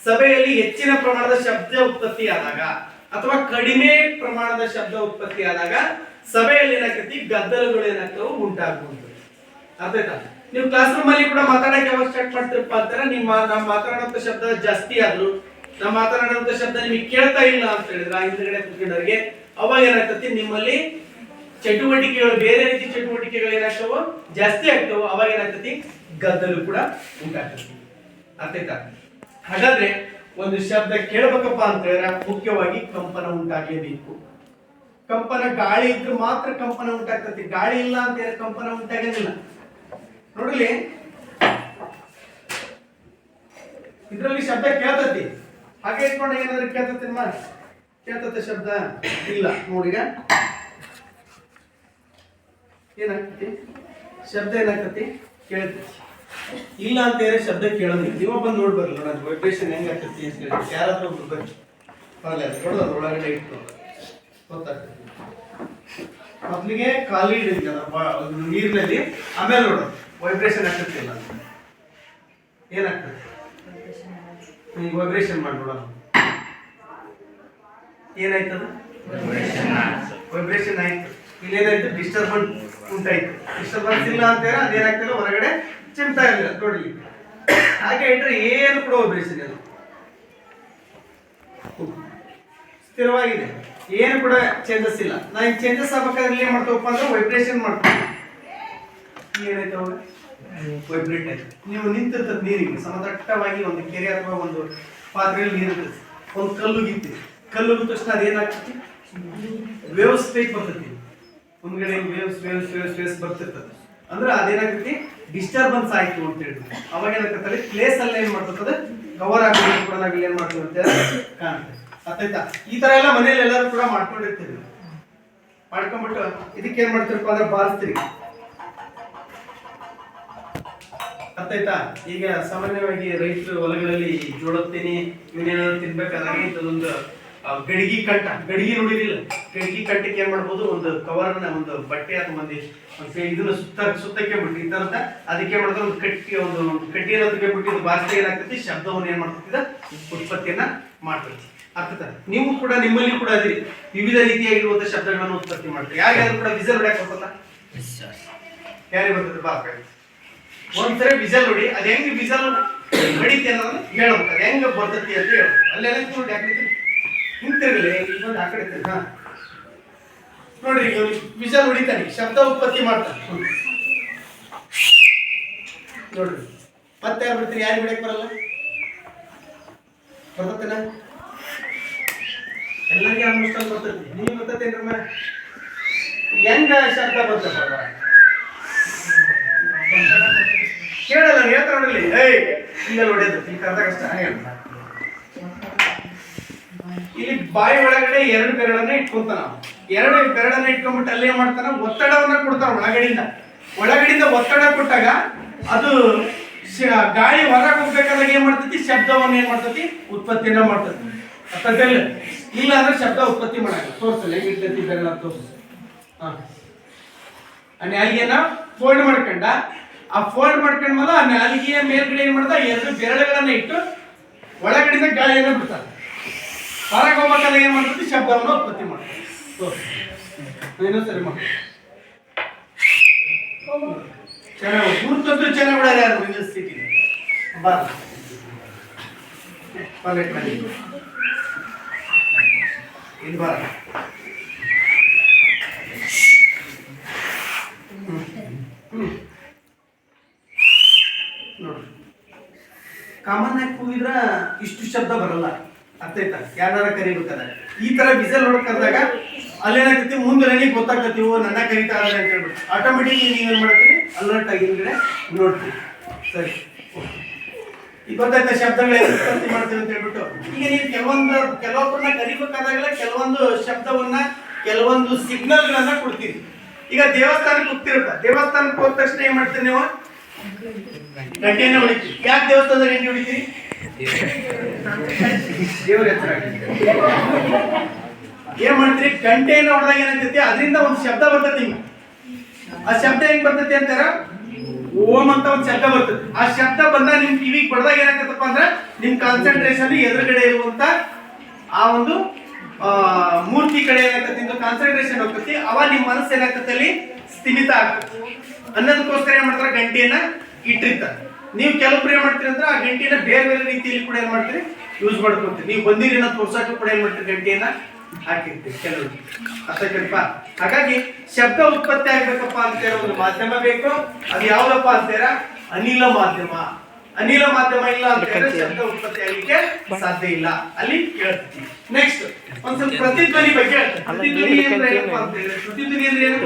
ಸಭೆಯಲ್ಲಿ ಹೆಚ್ಚಿನ ಪ್ರಮಾಣದ ಶಬ್ದ ಉತ್ಪತ್ತಿ ಆದಾಗ ಅಥವಾ ಕಡಿಮೆ ಪ್ರಮಾಣದ ಶಬ್ದ ಉತ್ಪತ್ತಿ ಆದಾಗ ಸಭೆಯಲ್ಲಿ ಏನಾಗ್ತೈತಿ, ಗದ್ದಲಗಳು ಏನಾಗ್ತಾವ, ಉಂಟಾಗುವಂಥದ್ದು. ಅರ್ಥ ಆಯ್ತಾ? ನೀವು ಕ್ಲಾಸ್ ರೂಮ್ ಅಲ್ಲಿ ಕೂಡ ಮಾತಾಡಕ್ಕೆ ಯಾವಾಗ ಸ್ಟಾರ್ಟ್ ಮಾಡ್ತಿರಪ್ಪ ಅಂತಾರೆ, ನಾವು ಮಾತಾಡುವಂತ ಶಬ್ದ ಜಾಸ್ತಿ ಆದ್ರು, ನಾವು ಮಾತನಾಡುವಂತ ಶಬ್ದ ನಿಮಗೆ ಕೇಳ್ತಾ ಇಲ್ಲ ಅಂತ ಹೇಳಿದ್ರೆ ಹಿಂದ್ಗಡೆ ಕೂತ್ಕೊಂಡವ್ರಿಗೆ, ಅವಾಗ ಏನಾಗ್ತತಿ, ನಿಮ್ಮಲ್ಲಿ ಚಟುವಟಿಕೆಗಳು, ಬೇರೆ ರೀತಿ ಚಟುವಟಿಕೆಗಳು ಏನಾಗ್ತಾವ, ಜಾಸ್ತಿ ಆಗ್ತಾವ. ಅವಾಗ ಏನಾಗ್ತತಿ, ಗದ್ದಲು ಕೂಡ ಉಂಟಾಗ್ತತಿ. ಅರ್ಥ ಆಯ್ತಾ? ಹಾಗಾದ್ರೆ ಒಂದು ಶಬ್ದ ಕೇಳಬೇಕಪ್ಪ ಅಂತ ಹೇಳಿದ್ರೆ ಮುಖ್ಯವಾಗಿ ಕಂಪನ ಉಂಟಾಗಲೇಬೇಕು. ಕಂಪನ, ಗಾಳಿ ಇದ್ರೆ ಮಾತ್ರ ಕಂಪನ ಉಂಟಾಗ್ತತಿ, ಗಾಳಿ ಇಲ್ಲ ಅಂತ ಹೇಳಿದ್ರೆ ಕಂಪನ ಉಂಟಾಗಂಗಿಲ್ಲ. ನೋಡ್ಲಿ, ಇದ್ರಲ್ಲಿ ಶಬ್ದ ಕೇಳ್ತತಿ, ಹಾಗೆ ಇಟ್ಕೊಂಡ ಏನಾದ್ರೂ ಕೇಳ್ತತಿ, ಕೇಳ್ತತೆ ಶಬ್ದ ಇಲ್ಲ. ನೋಡಿಗ ಏನಾಗ್ತತಿ, ಶಬ್ದ ಏನಾಗ್ತತಿ, ಕೇಳ್ತತಿ. ಇಲ್ಲ ಅಂತ ಹೇಳಿದ್ರೆ ಶಬ್ದ ಕೇಳೋದಿಲ್ಲ. ನೀವ ಬಂದು ನೋಡ್ಬರ್ಲ್ಲ, ನೋಡ ವೈಬ್ರೇಷನ್ ಹೆಂಗ್ ಆಗ್ತತಿ ಅಂತ ಹೇಳಿ. ಯಾರಾದ್ರೂ ಒಬ್ರು ಬರ್ರಿ, ನೋಡೋದು ಒಳಗಡೆ ಇಟ್ಟು ಗೊತ್ತಾಗ್ತದೆ. ಮೊದ್ಲಿಗೆ ಖಾಲಿ ನೀರಿನಲ್ಲಿ, ಆಮೇಲೆ ನೋಡೋದು ವೈಬ್ರೇಷನ್ ಆಗ್ತತಿ ಇಲ್ಲ ಅಂತ. ಏನಾಗ್ತದೆ, ಈಗ ವೈಬ್ರೇಷನ್ ಮಾಡಿ ನೋಡೋಣ, ಏನಾಯ್ತದ, ವೈಬ್ರೇಷನ್ ಆಯ್ತು. ಇಲ್ಲೇನಾಯ್ತು, ಡಿಸ್ಟರ್ಬೆನ್ಸ್ ಉಂಟಾಯ್ತು. ಡಿಸ್ಟರ್ಬೆನ್ಸ್ ಇಲ್ಲ ಅಂತ ಹೇಳಿದ್ರೆ ಅದೇನಾಗ್ತದೆ, ಹೊರಗಡೆ ಚಿಮ್ತಾ ಇರಲಿಲ್ಲ. ನೋಡ್ಲಿ, ಹಾಗೆ ಇಟ್ರೆ ಏನು ಕೂಡ ವೈಬ್ರೇಷನ್ ಇಲ್ಲ, ಸ್ಥಿರವಾಗಿದೆ. ಏನು ಕೂಡ ಚೇಂಜಸ್ ಇಲ್ಲ. ನಾನು ಚೇಂಜಸ್ ಆಗ್ಬೇಕಾದ್ರೆ ಏನ್ ಮಾಡ್ತೇವಪ್ಪ ಅಂದ್ರೆ ವೈಬ್ರೇಷನ್ ಮಾಡ್ತೀವಿ. ಏನಾಯ್ತು ಅವಾಗ ವೈಬ್ರೇಟ್ ಆಯ್ತು. ನೀವು ನಿಂತಿರ್ತದ ನೀರಿಗೆ ಸಮದಟ್ಟವಾಗಿ ಒಂದು ಕೆರೆ ಅಥವಾ ಒಂದು ಪಾತ್ರೆಯಲ್ಲಿ ನೀರು ಒಂದು ಕಲ್ಲುಗಿತ್ತು ತಕ್ಷಣ ಅದೇನಾಗ್ತೈತಿ ವೇವ್ಸ್ ಟೈಪ್ ಬರ್ತೈತಿ. ಮುಂದ್ಗಡೆ ವೇವ್ಸ್ ಬರ್ತಿರ್ತದೆ ಅಂದ್ರೆ ಅದೇನಾಗ್ತೈತಿ ಡಿಸ್ಟರ್ಬೆನ್ಸ್ ಆಯ್ತು ಅಂತ ಹೇಳಿ ಅವಾಗ ಏನಾಗ್ತದೆ ಪ್ಲೇಸ್ ಅಲ್ಲಿ ಏನ್ ಮಾಡ್ತದೆ ಕವರ್ ಆಗಿ ಕೂಡ ನಾವ್ ಏನ್ ಮಾಡ್ತೀವಿ ಅಂತ ಕಾಣ್ತೇವೆ. ಅರ್ಥಾಯ್ತಾ? ಈ ತರ ಎಲ್ಲ ಮನೇಲಿ ಎಲ್ಲರೂ ಕೂಡ ಮಾಡ್ಕೊಂಡಿರ್ತೀವಿ. ಮಾಡ್ಕೊಂಡ್ಬಿಟ್ಟು ಇದಕ್ಕೆ ಏನ್ ಮಾಡ್ತಿರಪ್ಪ ಅಂದ್ರೆ ಬಾರಿಸ್ತೀರಿ. ಅರ್ಥಾಯ್ತಾ? ಈಗ ಸಾಮಾನ್ಯವಾಗಿ ರೈತರು ಹೊಲಗಳಲ್ಲಿ ಜೋಳದ ತೆನಿ ಇವನ್ನೇನಾದ್ರು ತಿನ್ಬೇಕಾದಾಗ ಇದೊಂದು ಗಡಿಗೆ ನೋಡಿದಿಲ್ಲ, ಗಡಿಗೆ ಕಂಟಕ್ಕೆ ಏನ್ ಮಾಡ್ಬೋದು ಒಂದು ಕವರ್ನ ಒಂದು ಬಟ್ಟೆ ಅಥವಾ ಇದನ್ನ ಸುತ್ತಕ್ಕೆ ಬಿಟ್ಟು ಈ ತರದ ಅದಕ್ಕೆ ಮಾಡಿದ್ರೆ ಒಂದು ಕಟ್ಟಿಯನ್ನು ಬಿಟ್ಟು ಇದು ಬಾರಿಸಿದಾಗ ಏನಾಗ್ತೈತಿ ಶಬ್ದವನ್ನು ಏನ್ ಮಾಡ್ತೈತಿ ಉತ್ಪತ್ತಿಯನ್ನ ಮಾಡ್ತೈತಿ. ಅರ್ಥಾಯ್ತಾ? ನೀವು ಕೂಡ ನಿಮ್ಮಲ್ಲಿ ಕೂಡ ಅದಿರಿ ವಿವಿಧ ರೀತಿಯಾಗಿರುವಂತಹ ಶಬ್ದಗಳನ್ನು ಉತ್ಪತ್ತಿ ಮಾಡ್ತೀವಿ. ಯಾರ್ಯಾರು ಕೂಡ ವಿಸಲ್ ಹೊಡ್ಯಾಕ ಬರ್ತಲ್ಲ? ಯಾರಿಗೆ ಬರ್ತದೆ? ಬಾ ಒಂದ್ಸರಿ ವಿಸಲ್ ಹೊಡಿ. ಅದ್ ಹೆಂಗ್ ವಿಸಲ್ ಹೊಡಿತಿ ಅನ್ನೋದನ್ನ ಹೇಳ್ಬೇಕು. ಅದ್ ಹೆಂಗ ಬರ್ತತಿ ಅಂತ ಹೇಳ್ಬೇಕು. ಅಲ್ಲೆಲ್ಲ ನೋಡಿ ಯಾಕೆ ಹಿಂತಿರ್ಗಲಿ ಇನ್ನೊಂದು ಆ ಕಡೆ ನೋಡ್ರಿ ಈಗ ವಿಸಲ್ ಹೊಡಿತಾನೆ ಶಬ್ದ ಉತ್ಪತ್ತಿ ಮಾಡ್ತಾನೆ ನೋಡ್ರಿ. ಮತ್ತೆ ಯಾರು ಬಿಡ್ತೀರಿ? ಯಾರು ಬಿಡಕ್ ಬರಲ್ಲ? ಬರ್ತತೇನ? ಎಲ್ಲರಿಗೆ ಆಲ್ಮೋಸ್ಟ್ ಅಲ್ಲಿ ಬರ್ತೈತಿ. ನೀವು ಬರ್ತೇನ್ರಮ್ಮ ಹೆಂಗ ಶಬ್ದ ಬರ್ತಪ್ಪ ಕೇಳಲ್ಲ ಹೇಳ್ತಾರ ನೋಡ್ರಿ. ಏಯ್ ಇಲ್ಲ ಹೊಡೆಯೋದು ಈ ಕರ್ದ ಕಷ್ಟ ಇಲ್ಲಿ ಬಾಯಿ ಒಳಗಡೆ ಎರಡು ಬೆರಳನ್ನ ಇಟ್ಕೊಂತಾನ. ಎರಡು ಬೆರಳನ್ನ ಇಟ್ಕೊಂಡ್ಬಿಟ್ಟು ಅಲ್ಲೇ ಮಾಡ್ತಾನ ಒತ್ತಡವನ್ನ ಕೊಡ್ತಾನ. ಒಳಗಡೆಯಿಂದ ಒತ್ತಡ ಕೊಟ್ಟಾಗ ಅದು ಗಾಳಿ ಹೊರಗೆ ಹೋಗ್ಬೇಕಾದಾಗ ಏನ್ ಮಾಡ್ತೈತಿ ಶಬ್ದವನ್ನ ಏನ್ ಮಾಡ್ತೈತಿ ಉತ್ಪತ್ತಿಯನ್ನ ಮಾಡ್ತೈತಿ. ಅರ್ಥಲ್ಲ? ಇಲ್ಲ ಅಂದ್ರೆ ಶಬ್ದ ಉತ್ಪತ್ತಿ ಮಾಡಲ್ಲ. ತೋರ್ಸಲ್ಲ ಹೆಂಗ್ ಇರ್ತೈತಿ ಬೆರಳ ತೋರ್ಸ. ಆ ನ್ಯಾಲಿಗೆಯನ್ನ ಫೋಲ್ಡ್ ಮಾಡ್ಕೊಂಡ ಆ ಫೋಲ್ಡ್ ಮಾಡ್ಕೊಂಡ್ಮೇಲೆ ಆ ನ್ಯಾಲಿಗೆಯ ಮೇಲ್ಗಡೆ ಏನ್ ಮಾಡ್ದ ಎರಡು ಬೆರಳುಗಳನ್ನ ಇಟ್ಟು ಒಳಗಡೆಯಿಂದ ಗಾಳಿಯನ್ನ ಬಿಡ್ತಾರೆ. ಹೊರಗೆ ಹೋಗ್ಬೇಕಾದ್ರೆ ಏನ್ ಮಾಡ್ತೈತಿ ಶಬ್ದವನ್ನು ಉತ್ಪತ್ತಿ ಮಾಡ್ತಾರೆ. ಇನ್ನೊಂದ್ಸರಿ ಮಾಡಿ ಚೆನ್ನಾಗಿ ಗುರುತದ್ದು ಚೆನ್ನಾಗಿ ಬಿಡಾರ ಯಾರು ಯೂನಿವರ್ಸಿಟಿ ಬಾರ ಇದು ಬಾರ ನೋಡ್ರಿ ಕಾಮನ್ ಆಗಿ ಕೂಗಿದ್ರ ಇಷ್ಟು ಶಬ್ದ ಬರಲ್ಲ. ಅರ್ಥಾಯ್ತಾ? ಯಾರ ಕರಿಬೇಕಾದಾಗ ಈ ತರ ಬಿಸಲ್ ಹೊಡ್ಕಂದಾಗ ಅಲ್ಲೇನಾಗ್ತೈತಿ ಮುಂದೆ ನನಗೆ ಗೊತ್ತಾಗ್ತೈತಿ ನನ್ನ ಕರಿತಾ ಇದ್ದಾರೆ ಅಂತ ಹೇಳ್ಬಿಟ್ಟು ಆಟೋಮೆಟಿಕ್ ನೀವೇನ್ ಮಾಡ್ತೀರಿ ಅಲರ್ಟ್ ಆಗಿ ಹಿಂದ್ಗಡೆ ನೋಡ್ತೀವಿ. ಸರಿ ಈಗ ಗೊತ್ತಾಯ್ತಾ ಶಬ್ದಗಳ ಉತ್ಪತ್ತಿ ಮಾಡ್ತೀವಿ ಅಂತ ಹೇಳ್ಬಿಟ್ಟು. ಈಗ ನೀವು ಕೆಲವೊಬ್ಬರನ್ನ ಕರಿಬೇಕಾದಾಗಲ್ಲ ಕೆಲವೊಂದು ಶಬ್ದವನ್ನ ಕೆಲವೊಂದು ಸಿಗ್ನಲ್ಗಳನ್ನ ಕೊಡ್ತೀರಿ. ಈಗ ದೇವಸ್ಥಾನಕ್ಕೆ ಹೋಗ್ತಿರಪ್ಪ, ದೇವಸ್ಥಾನಕ್ಕೆ ಹೋದ ತಕ್ಷಣ ಏನ್ ಮಾಡ್ತೀರಿ ನೀವು ಗಂಟೆಯನ್ನ ಹೊಡಿತೀರಿ. ಯಾಕೆ ದೇವಸ್ಥಾನದ ಗಂಟೆ ಹೊಡಿತೀರಿ? ದೇವರ ಹೆಸರ ಏನ್ ಮಾಡ್ತೀರಿ ಗಂಟೆಯನ್ನು ಹೊಡೆದಾಗ ಏನಾಗ್ತೈತಿ ಅದರಿಂದ ಒಂದು ಶಬ್ದ ಬರ್ತೈತಿ. ಆ ಶಬ್ದ ಹೆಂಗ್ ಬರ್ತೈತಿ ಅಂತಾರ ಓಂ ಅಂತ ಒಂದು ಶಬ್ದ ಬರ್ತೈತಿ. ಆ ಶಬ್ದ ಬಂದಾಗ ನಿಮ್ ಕಿವಿಗೆ ಬಡ್ದಾಗ ಏನಾಗ್ತೈತಪ್ಪ ಅಂದ್ರೆ ನಿಮ್ ಕಾನ್ಸಂಟ್ರೇಷನ್ ಎದುರುಗಡೆ ಇರುವಂತ ಆ ಒಂದು ಮೂರ್ತಿ ಕಡೆ ಏನಾಗ್ತೈತಿ ನಿಮ್ದು ಕಾನ್ಸಂಟ್ರೇಷನ್ ಹೋಗ್ತೈತಿ. ಅವಾಗ ನಿಮ್ ಮನಸ್ಸು ಏನಾಗ್ತೈತಿ ಅಲ್ಲಿ ಸ್ಥಿಮಿತ ಆಗ್ತೈತಿ. ಅನ್ನೋದಕ್ಕೋಸ್ಕರ ಏನ್ ಮಾಡ್ತಾರೆ ಗಂಟೆಯನ್ನ ಇಟ್ಟಿರ್ತಾರೆ. ನೀವು ಕೆಲವೊಬ್ರು ಏನ್ ಮಾಡ್ತೀರಿ ಅಂದ್ರೆ ಆ ಗಂಟೆಯನ್ನ ಬೇರೆ ಬೇರೆ ರೀತಿಯಲ್ಲಿ ಕೂಡ ಏನ್ ಮಾಡ್ತೀರಿ ಯೂಸ್ ಮಾಡ್ಕೊಂತೀರಿ. ನೀವು ಬಂದಿರಿ ಅನ್ನೋ ತೋರ್ಸಕ್ಕೂ ಕೂಡ ಏನ್ ಮಾಡ್ತೀರಿ ಗಂಟೆಯನ್ನ ಹಾಕಿರ್ತೀವಿ ಕೆಲವರು. ಅರ್ಥಾಯ್ತಪ್ಪ? ಹಾಗಾಗಿ ಶಬ್ದ ಉತ್ಪತ್ತಿ ಆಗ್ಬೇಕಪ್ಪ ಅಂತ ಹೇಳೋ ಒಂದು ಮಾಧ್ಯಮ ಬೇಕು. ಅದು ಯಾವ್ದಪ್ಪ ಅಂತೀರ? ಅನಿಲ ಮಾಧ್ಯಮ. ಅನಿಲ ಮಾಧ್ಯಮ ಇಲ್ಲ ಅಂತ ಹೇಳಿದ್ರೆ ಶಬ್ದ ಉತ್ಪತ್ತಿ ಆಗ್ಲಿಕ್ಕೆ ಸಾಧ್ಯ ಇಲ್ಲ. ಅಲ್ಲಿ ಹೇಳ್ತೀವಿ. ನೆಕ್ಸ್ಟ್ ಒಂದ್ ಸ್ವಲ್ಪ ಪ್ರತಿಧ್ವನಿ ಬಗ್ಗೆ ಹೇಳ್ತೀನಿ. ಪ್ರತಿಧ್ವನಿ ಅಂದ್ರೆ ಏನಪ್ಪ ಅಂತ ಹೇಳಿದ್ರೆ ಪ್ರತಿಧ್ವನಿ ಅಂದ್ರೆ ಏನು?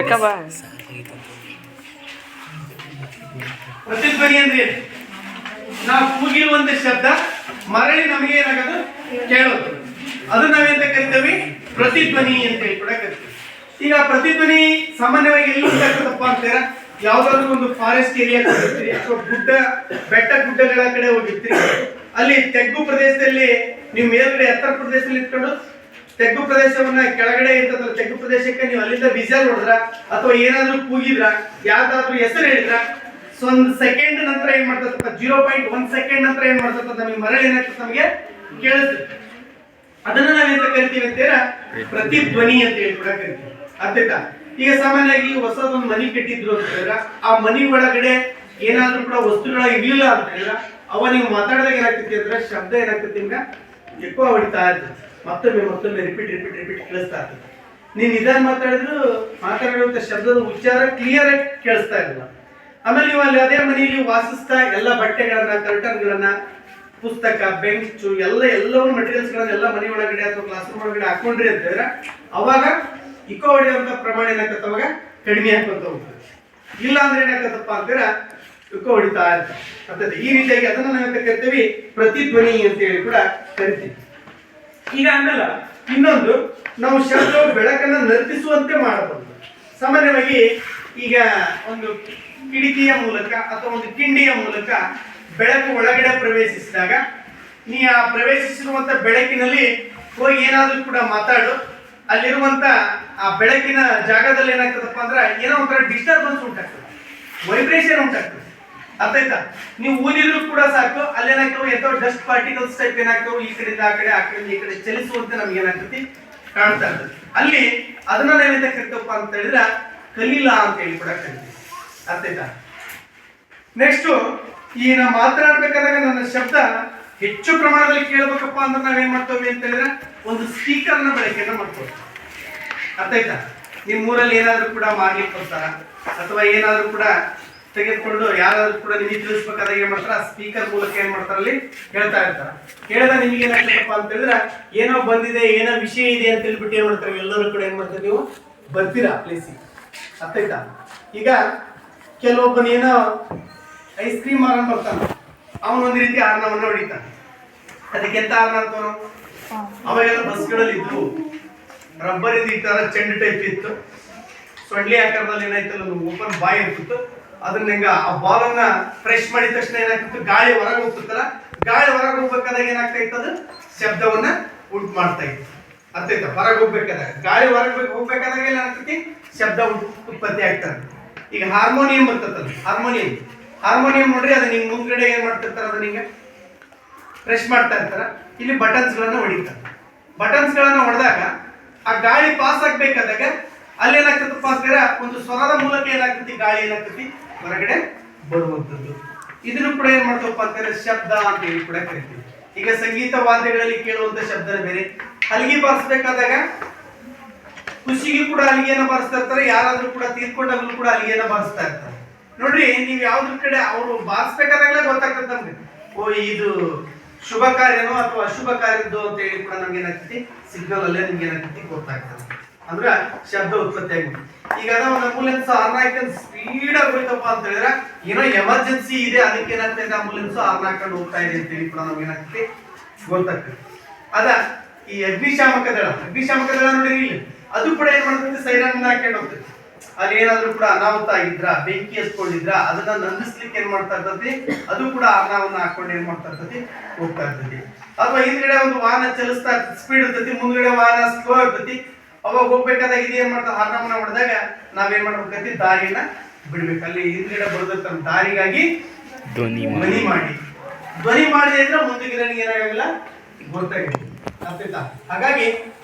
ಪ್ರತಿಧ್ವನಿ ಅಂದ್ರೆ ಏನು? ನಾವು ಕೂಗಿರುವಂತ ಶಬ್ದ ಮರಳಿ ನಮಗೆ ಏನಾಗೋದು ಕೇಳೋದು, ಅದು ನಾವೆಂತ ಕರಿತೀವಿ ಪ್ರತಿಧ್ವನಿ ಅಂತ ಹೇಳಿ ಕೂಡ ಕರಿತೀವಿ. ಈಗ ಪ್ರತಿಧ್ವನಿ ಸಾಮಾನ್ಯವಾಗಿ ಎಲ್ಲಿ ಉಂಟಾಗ್ತದಪ್ಪ ಅಂತೀರ? ಯಾವ್ದಾದ್ರು ಒಂದು ಫಾರೆಸ್ಟ್ ಏರಿಯಾ ಹೋಗಿರ್ತೀರಿ ಅಥವಾ ಬೆಟ್ಟ ಗುಡ್ಡಗಳ ಕಡೆ ಹೋಗಿರ್ತೀರಿ. ಅಲ್ಲಿ ತೆಗ್ಗು ಪ್ರದೇಶದಲ್ಲಿ ನೀವು ಮೇಲ್ಗಡೆ ಎತ್ತರ ಪ್ರದೇಶದಲ್ಲಿ ಇಟ್ಕೊಂಡು ತೆಗ್ಗು ಪ್ರದೇಶವನ್ನ ಕೆಳಗಡೆ ಇರ್ತದಲ್ಲ ತೆಗ್ಗು ಪ್ರದೇಶಕ್ಕೆ ನೀವು ಅಲ್ಲಿಂದ ವಿಸಲ್ ಹೊಡೆದ್ರ ಅಥವಾ ಏನಾದ್ರೂ ಕೂಗಿದ್ರ ಯಾವ್ದಾದ್ರು ಹೆಸರು ಹೇಳಿದ್ರ ಒಂದು ಸೆಕೆಂಡ್ ನಂತರ ಏನ್ ಮಾಡ್ತದ 0.1 ಸೆಕೆಂಡ್ ನಂತರ ಏನ್ ಮಾಡ್ತದ ನಮಗೆ ಮರಳಿ ಏನಾಗ್ತದೆ ನಮಗೆ ಕೇಳಿಸ್ತದೆ. ಅದನ್ನ ನಾವೆಂತ ಕರಿತೀವಿ ಅಂತೀರ ಪ್ರತಿಧ್ವನಿ ಅಂತ ಹೇಳಿ ಕೂಡ ಕರಿತೀವಿ. ಅರ್ಥಾಯ್ತಾ? ಈಗ ಸಾಮಾನ್ಯವಾಗಿ ಹೊಸದೊಂದು ಮನಿ ಕಟ್ಟಿದ್ರು ಅಂತ ಹೇಳಿದ್ರ ಆ ಮನಿ ಒಳಗಡೆ ಏನಾದ್ರೂ ಕೂಡ ವಸ್ತುಗಳ ಇರ್ಲಿಲ್ಲ ಅಂತ ಹೇಳಿದ್ರ ಅವ ನೀವು ಮಾತಾಡಿದಾಗ ಏನಾಗ್ತೈತಿ ಅಂದ್ರೆ ಶಬ್ದ ಏನಾಗ್ತೈತಿ ನಿಮ್ಗೆ ఎక్కువ ಹೊಡಿತಾ ಇರ್ತದೆ. ಮತ್ತೊಮ್ಮೆ ಮತ್ತೊಮ್ಮೆ ರಿಪೀಟ್ ರಿಪೀಟ್ ರಿಪೀಟ್ ಕೇಳಿಸ್ತಾ ಇರ್ತದೆ. ನೀನು ನಿಧಾನ ಮಾತಾಡಿರುವಂಥ ಶಬ್ದದ ಉಚ್ಚಾರ ಕ್ಲಿಯರ್ ಆಗಿ ಕೇಳಿಸ್ತಾ ಇರಲಿಲ್ಲ. ಆಮೇಲೆ ನೀವು ಅಲ್ಲಿ ಅದೇ ಮನೆಯಲ್ಲಿ ವಾಸಿಸ್ತಾ ಎಲ್ಲ ಬಟ್ಟೆಗಳನ್ನ, ಕರ್ಟನ್ಗಳನ್ನ, ಪುಸ್ತಕ, ಬೆಂಚು ಎಲ್ಲವೂ ಮೆಟೀರಿಯಲ್ಸ್ಗಳನ್ನ ಎಲ್ಲ ಮನೆ ಒಳಗಡೆ ಅಥವಾ ಕ್ಲಾಸ್ ರೂಮ್ ಒಳಗಡೆ ಹಾಕೊಂಡ್ರಿ ಅಂತಂದ್ರೆ ಅವಾಗ ಇಕೋ ಹೊಡೆಯುವಂಥ ಪ್ರಮಾಣ ಏನಾಗ್ತದೆ, ಅವಾಗ ಕಡಿಮೆ ಹಾಕೊಂತ ಹೋಗ್ತದೆ. ಇಲ್ಲ ಅಂದ್ರೆ ಏನಾಗ್ತದಪ್ಪ ಅಂತೀರ ಇಕೋ ಹೊಡಿತಾ ಇರ್ತದೆ. ಈ ರೀತಿಯಾಗಿ ಅದನ್ನ ನಾವೇಂತ ಕರಿತೀವಿ, ಪ್ರತಿಧ್ವನಿ ಅಂತ ಹೇಳಿ ಕೂಡ ಕರಿತೀವಿ. ಈಗ ಆಮೇಲೆ ಇನ್ನೊಂದು, ನಾವು ಶಬ್ದವು ಬೆಳಕನ್ನ ನರ್ತಿಸುವಂತೆ ಮಾಡಬಹುದು. ಸಾಮಾನ್ಯವಾಗಿ ಈಗ ಒಂದು ಕಿಟಕಿಯ ಮೂಲಕ ಅಥವಾ ಒಂದು ಕಿಂಡಿಯ ಮೂಲಕ ಬೆಳಕು ಒಳಗಡೆ ಪ್ರವೇಶಿಸಿದಾಗ ನೀ ಆ ಪ್ರವೇಶಿಸಿರುವಂತ ಬೆಳಕಿನಲ್ಲಿ ಹೋಗಿ ಏನಾದ್ರೂ ಕೂಡ ಮಾತಾಡು, ಅಲ್ಲಿರುವಂತ ಆ ಬೆಳಕಿನ ಜಾಗದಲ್ಲಿ ಏನಾಗ್ತದಪ್ಪ ಅಂದ್ರೆ ಏನೋ ಒಂಥರ ಡಿಸ್ಟರ್ಬೆನ್ಸ್ ಉಂಟಾಗ್ತದೆ, ವೈಬ್ರೇಷನ್ ಉಂಟಾಗ್ತದೆ. ಅರ್ಥ ಆಯ್ತಾ? ನೀವು ಊದಿದ್ರು ಕೂಡ ಸಾಕು, ಅಲ್ಲೇನಾಗ್ತವೆ ಎಂತ ಡಸ್ಟ್ ಪಾರ್ಟಿಕಲ್ಸ್ ಟೈಪ್ ಏನಾಗ್ತವೆ, ಈ ಕಡೆಯಿಂದ ಆ ಕಡೆ, ಆ ಕಡೆಯಿಂದ ಈ ಕಡೆ ಚಲಿಸುವಂತೆ ನಮ್ಗೆ ಏನಾಗ್ತದೆ, ಕಾಣ್ತಾ ಇರ್ತದೆ. ಅಲ್ಲಿ ಅದನ್ನ ನಾವೆಂತ ಕರಿತಪ್ಪ ಅಂತ ಹೇಳಿದ್ರೆ ಕಲೀಲ ಅಂತ ಹೇಳಿ ಕೂಡ ಕರಿತೀವಿ. ಅರ್ಥ ಆಯ್ತಾ? ನೆಕ್ಸ್ಟ್, ಈ ನಾವು ಮಾತನಾಡ್ಬೇಕಾದಾಗ ನನ್ನ ಶಬ್ದ ಹೆಚ್ಚು ಪ್ರಮಾಣದಲ್ಲಿ ಕೇಳಬೇಕಪ್ಪ ಅಂದ್ರೆ ನಾವೇನ್ ಮಾಡ್ತೇವೆ ಅಂತ ಹೇಳಿದ್ರೆ ಒಂದು ಸ್ಪೀಕರ್ನ ಬಳಕೆಯನ್ನ ಮಾಡ್ತೇವೆ. ಅರ್ಥ ಆಯ್ತಾ? ನಿಮ್ ಊರಲ್ಲಿ ಏನಾದ್ರೂ ಕೂಡ ಮಾಡ್ಲಿಕ್ಕೆ ಬರ್ತಾರ ಅಥವಾ ಏನಾದ್ರೂ ಕೂಡ ತೆಗೆದುಕೊಂಡು ಯಾರಾದ್ರೂ ಕೂಡ ನಿಮಗೆ ತಿಳಿಸ್ಬೇಕಾದಾಗ ಏನ್ ಮಾಡ್ತಾರ, ಸ್ಪೀಕರ್ ಮೂಲಕ ಏನ್ ಮಾಡ್ತಾರ, ಅಲ್ಲಿ ಹೇಳ್ತಾ ಇರ್ತಾರ. ಹೇಳಿದ ನಿಮ್ಗೆ ಏನಾಗ್ತದಪ್ಪ ಅಂತ ಹೇಳಿದ್ರೆ ಏನೋ ಬಂದಿದೆ, ಏನೋ ವಿಷಯ ಇದೆ ಅಂತ ಹೇಳ್ಬಿಟ್ಟು ಏನ್ ಮಾಡ್ತಾರೆ, ಎಲ್ಲರೂ ಕೂಡ ಏನ್ ಮಾಡ್ತಾರೆ, ನೀವು ಬರ್ತೀರಾ ಪ್ಲೇಸಿಗೆ. ಅರ್ಥ ಆಯ್ತಾ? ಈಗ ಕೆಲವೊಬ್ಬನೇನೋ ಐಸ್ ಕ್ರೀಮ್ ಮಾರನ್ ಬರ್ತಾನ, ಅವನು ಒಂದ್ ರೀತಿ ಆರ್ನವನ್ನ ಹೊಡಿತಾನೆ. ಅದಕ್ಕೆ ಎಂತ ಆರ್ನ ಅಂತವನು, ಅವಾಗೆಲ್ಲ ಬಸ್ಗಳಲ್ಲಿ ಇದ್ವು, ರಬ್ಬರಿಂದ ಈ ತರ ಚೆಂಡು ಟೈಪ್ ಇತ್ತು, ಸೊಳ್ಳೆ ಆಕಾರದಲ್ಲಿ ಏನಾಯ್ತಲ್ಲ ಓಪನ್ ಬಾಯ್ ಇರ್ತಿತ್ತು. ಅದನ್ನ ಹಿಂಗ ಆ ಬಾಲ್ ಅನ್ನ ಫ್ರೆಶ್ ಮಾಡಿದ ತಕ್ಷಣ ಏನಾಗ್ತಿತ್ತು, ಗಾಳಿ ಹೊರಗೆ ಹೋಗ್ತಿತ್ತಲ್ಲ, ಗಾಳಿ ಹೊರಗೆ ಹೋಗ್ಬೇಕಾದಾಗ ಏನಾಗ್ತಾ ಇತ್ತು, ಅದು ಶಬ್ದವನ್ನ ಉಂಟು ಮಾಡ್ತಾ ಇತ್ತು. ಅರ್ಥ ಆಯ್ತಾ? ಹೊರಗೆ ಹೋಗ್ಬೇಕಾದಾಗ, ಗಾಳಿ ಹೊರಗೆ ಹೋಗ್ಬೇಕಾದಾಗ ಏನಾಗ್ತೈತಿ, ಶಬ್ದ ಉತ್ಪತ್ತಿ ಆಗ್ತದೆ. ಈಗ ಹಾರ್ಮೋನಿಯಂ ಬರ್ತದಲ್ಲ, ಹಾರ್ಮೋನಿಯಂ ನೋಡ್ರಿ, ಅದು ನಿಮ್ ಮುಂದ್ಗಡೆ ಏನ್ ಮಾಡ್ತಿರ್ತಾರ, ಅದನ್ನ ಹಿಂಗ ಫ್ರೆಶ್ ಮಾಡ್ತಾ ಇರ್ತಾರ. ಇಲ್ಲಿ ಬಟನ್ಸ್ ಗಳನ್ನ ಹೊಡಿತಾರೆ. ಬಟನ್ಸ್ ಗಳನ್ನ ಹೊಡೆದಾಗ ಆ ಗಾಳಿ ಪಾಸ್ ಆಗ್ಬೇಕಾದಾಗ ಅಲ್ಲೇನಾಗ್ತದಪ್ಪ ಅಂತೀರ, ಒಂದು ಸ್ವರದ ಮೂಲಕ ಏನಾಗ್ತತಿ, ಗಾಳಿ ಏನಾಗ್ತತಿ ಹೊರಗಡೆ ಬರುವಂತದ್ದು. ಇದನ್ನು ಕೂಡ ಏನ್ ಮಾಡ್ತಪ್ಪ ಅಂತಾರೆ, ಶಬ್ದ ಅಂತ ಹೇಳಿ ಕೂಡ ಕರಿತೀವಿ. ಈಗ ಸಂಗೀತ ವಾದ್ಯಗಳಲ್ಲಿ ಕೇಳುವಂತ ಶಬ್ದನ ಬೇರೆ. ಹಲಗಿ ಬಾರಿಸ್ಬೇಕಾದಾಗ ಖುಷಿಗೆ ಕೂಡ ಹಲಗೆಯನ್ನ ಬಾರಿಸ್ತಾ ಇರ್ತಾರೆ, ಯಾರಾದ್ರೂ ಕೂಡ ತೀರ್ಕೊಂಡಾಗ್ಲೂ ಕೂಡ ಹಲಗೆಯನ್ನ ಬಾರಿಸ್ತಾ ಇರ್ತಾರೆ. ನೋಡ್ರಿ, ನೀವು ಯಾವ್ದ್ರ ಕಡೆ ಅವರು ಬಾರಿಸ್ಬೇಕಾದಾಗಲೇ ಗೊತ್ತಾಗ್ತದೆ ನಮ್ಗೆ, ಓ ಇದು ಶುಭ ಕಾರ್ಯನೋ ಅಥವಾ ಅಶುಭ ಕಾರ್ಯದ್ದು ಅಂತ ಹೇಳಿ ಕೂಡ ನಮ್ಗೆ ಏನಾಗ್ತತಿ, ಸಿಗ್ನಲ್ ಅಲ್ಲೇ ನಿಮ್ಗೆ ಏನಾಗ್ತತಿ ಗೊತ್ತಾಗ್ತದೆ. ಅಂದ್ರೆ ಶಬ್ದ ಉತ್ಪತ್ತಿ ಆಗುತ್ತೆ. ಈಗ ಅದ ಒಂದು ಆಂಬುಲೆನ್ಸ್ ಹಾರ್ನ್ ಹಾಕೊಂಡು ಸ್ಪೀಡ್ ಆಗಿ ಹೋಯ್ತಪ್ಪ ಅಂತ ಹೇಳಿದ್ರೆ ಏನೋ ಎಮರ್ಜೆನ್ಸಿ ಇದೆ, ಅದಕ್ಕೆ ಏನಾಗ್ತದೆ, ಆಂಬುಲೆನ್ಸ್ ಹಾರ್ನ್ ಹಾಕೊಂಡು ಹೋಗ್ತಾ ಇದೆ ಅಂತ ಹೇಳಿ ಕೂಡ ನಮ್ಗೆ ಏನಾಗ್ತದೆ, ಗೊತ್ತಾಗ್ತದೆ. ಅದ ಈ ಅಗ್ನಿಶಾಮಕ ದಳ ನೋಡಿರಿ, ಇಲ್ಲಿ ಅದು ಕೂಡ ಏನ್ ಮಾಡ್ತದೆ, ಸೈರನ್ ಹಾಕೊಂಡು ಹೋಗ್ತದೆ. ಅಲ್ಲಿ ಏನಾದ್ರೂ ಕೂಡ ಅನಾಹುತ ಆಗಿದ್ರ, ಬೆಂಕಿ ಹಚ್ಕೊಂಡಿದ್ರ, ಅದನ್ನ ನಂದಿಸ್ಲಿಕ್ಕೆ ಏನ್ ಮಾಡ್ತಾ ಇರ್ತದೆ, ಅದು ಕೂಡ ಅರ್ಣವನ್ನ ಹಾಕೊಂಡು ಏನ್ ಮಾಡ್ತಾ ಇರ್ತದೆ, ಹೋಗ್ತಾ ಇರ್ತದೆ. ಅಥವಾ ಹಿಂದ್ಗಡೆ ಒಂದು ವಾಹನ ಚಲಿಸ್ತಾ ಇರ್ತದೆ, ಸ್ಪೀಡ್ ಇರ್ತೈತಿ, ಮುಂದ್ಗಡೆ ವಾಹನ ಸ್ಲೋ ಇರ್ತೈತಿ, ಅವಾಗ ಹೋಗ್ಬೇಕಾದಾಗ ಇದು ಏನ್ ಮಾಡ್ತಾ, ಹಾರ್ನವನ್ನ ಹೊಡೆದಾಗ ನಾವೇನ್ ಮಾಡ್ಬೇಕಂತ, ದಾರಿನ ಬಿಡ್ಬೇಕು. ಅಲ್ಲಿ ಹಿಂದ್ಗಡೆ ಬರೋದಕ್ಕ ದಾರಿಗಾಗಿ ಧ್ವನಿ ಮಾಡಿದೆ ಅಂದ್ರೆ ಮುಂದಿನ ಏನಾಗಲ್ಲ, ಗೊತ್ತಾಗಿಲ್ಲ. ಅರ್ಥಾಯ್ತಾ? ಹಾಗಾಗಿ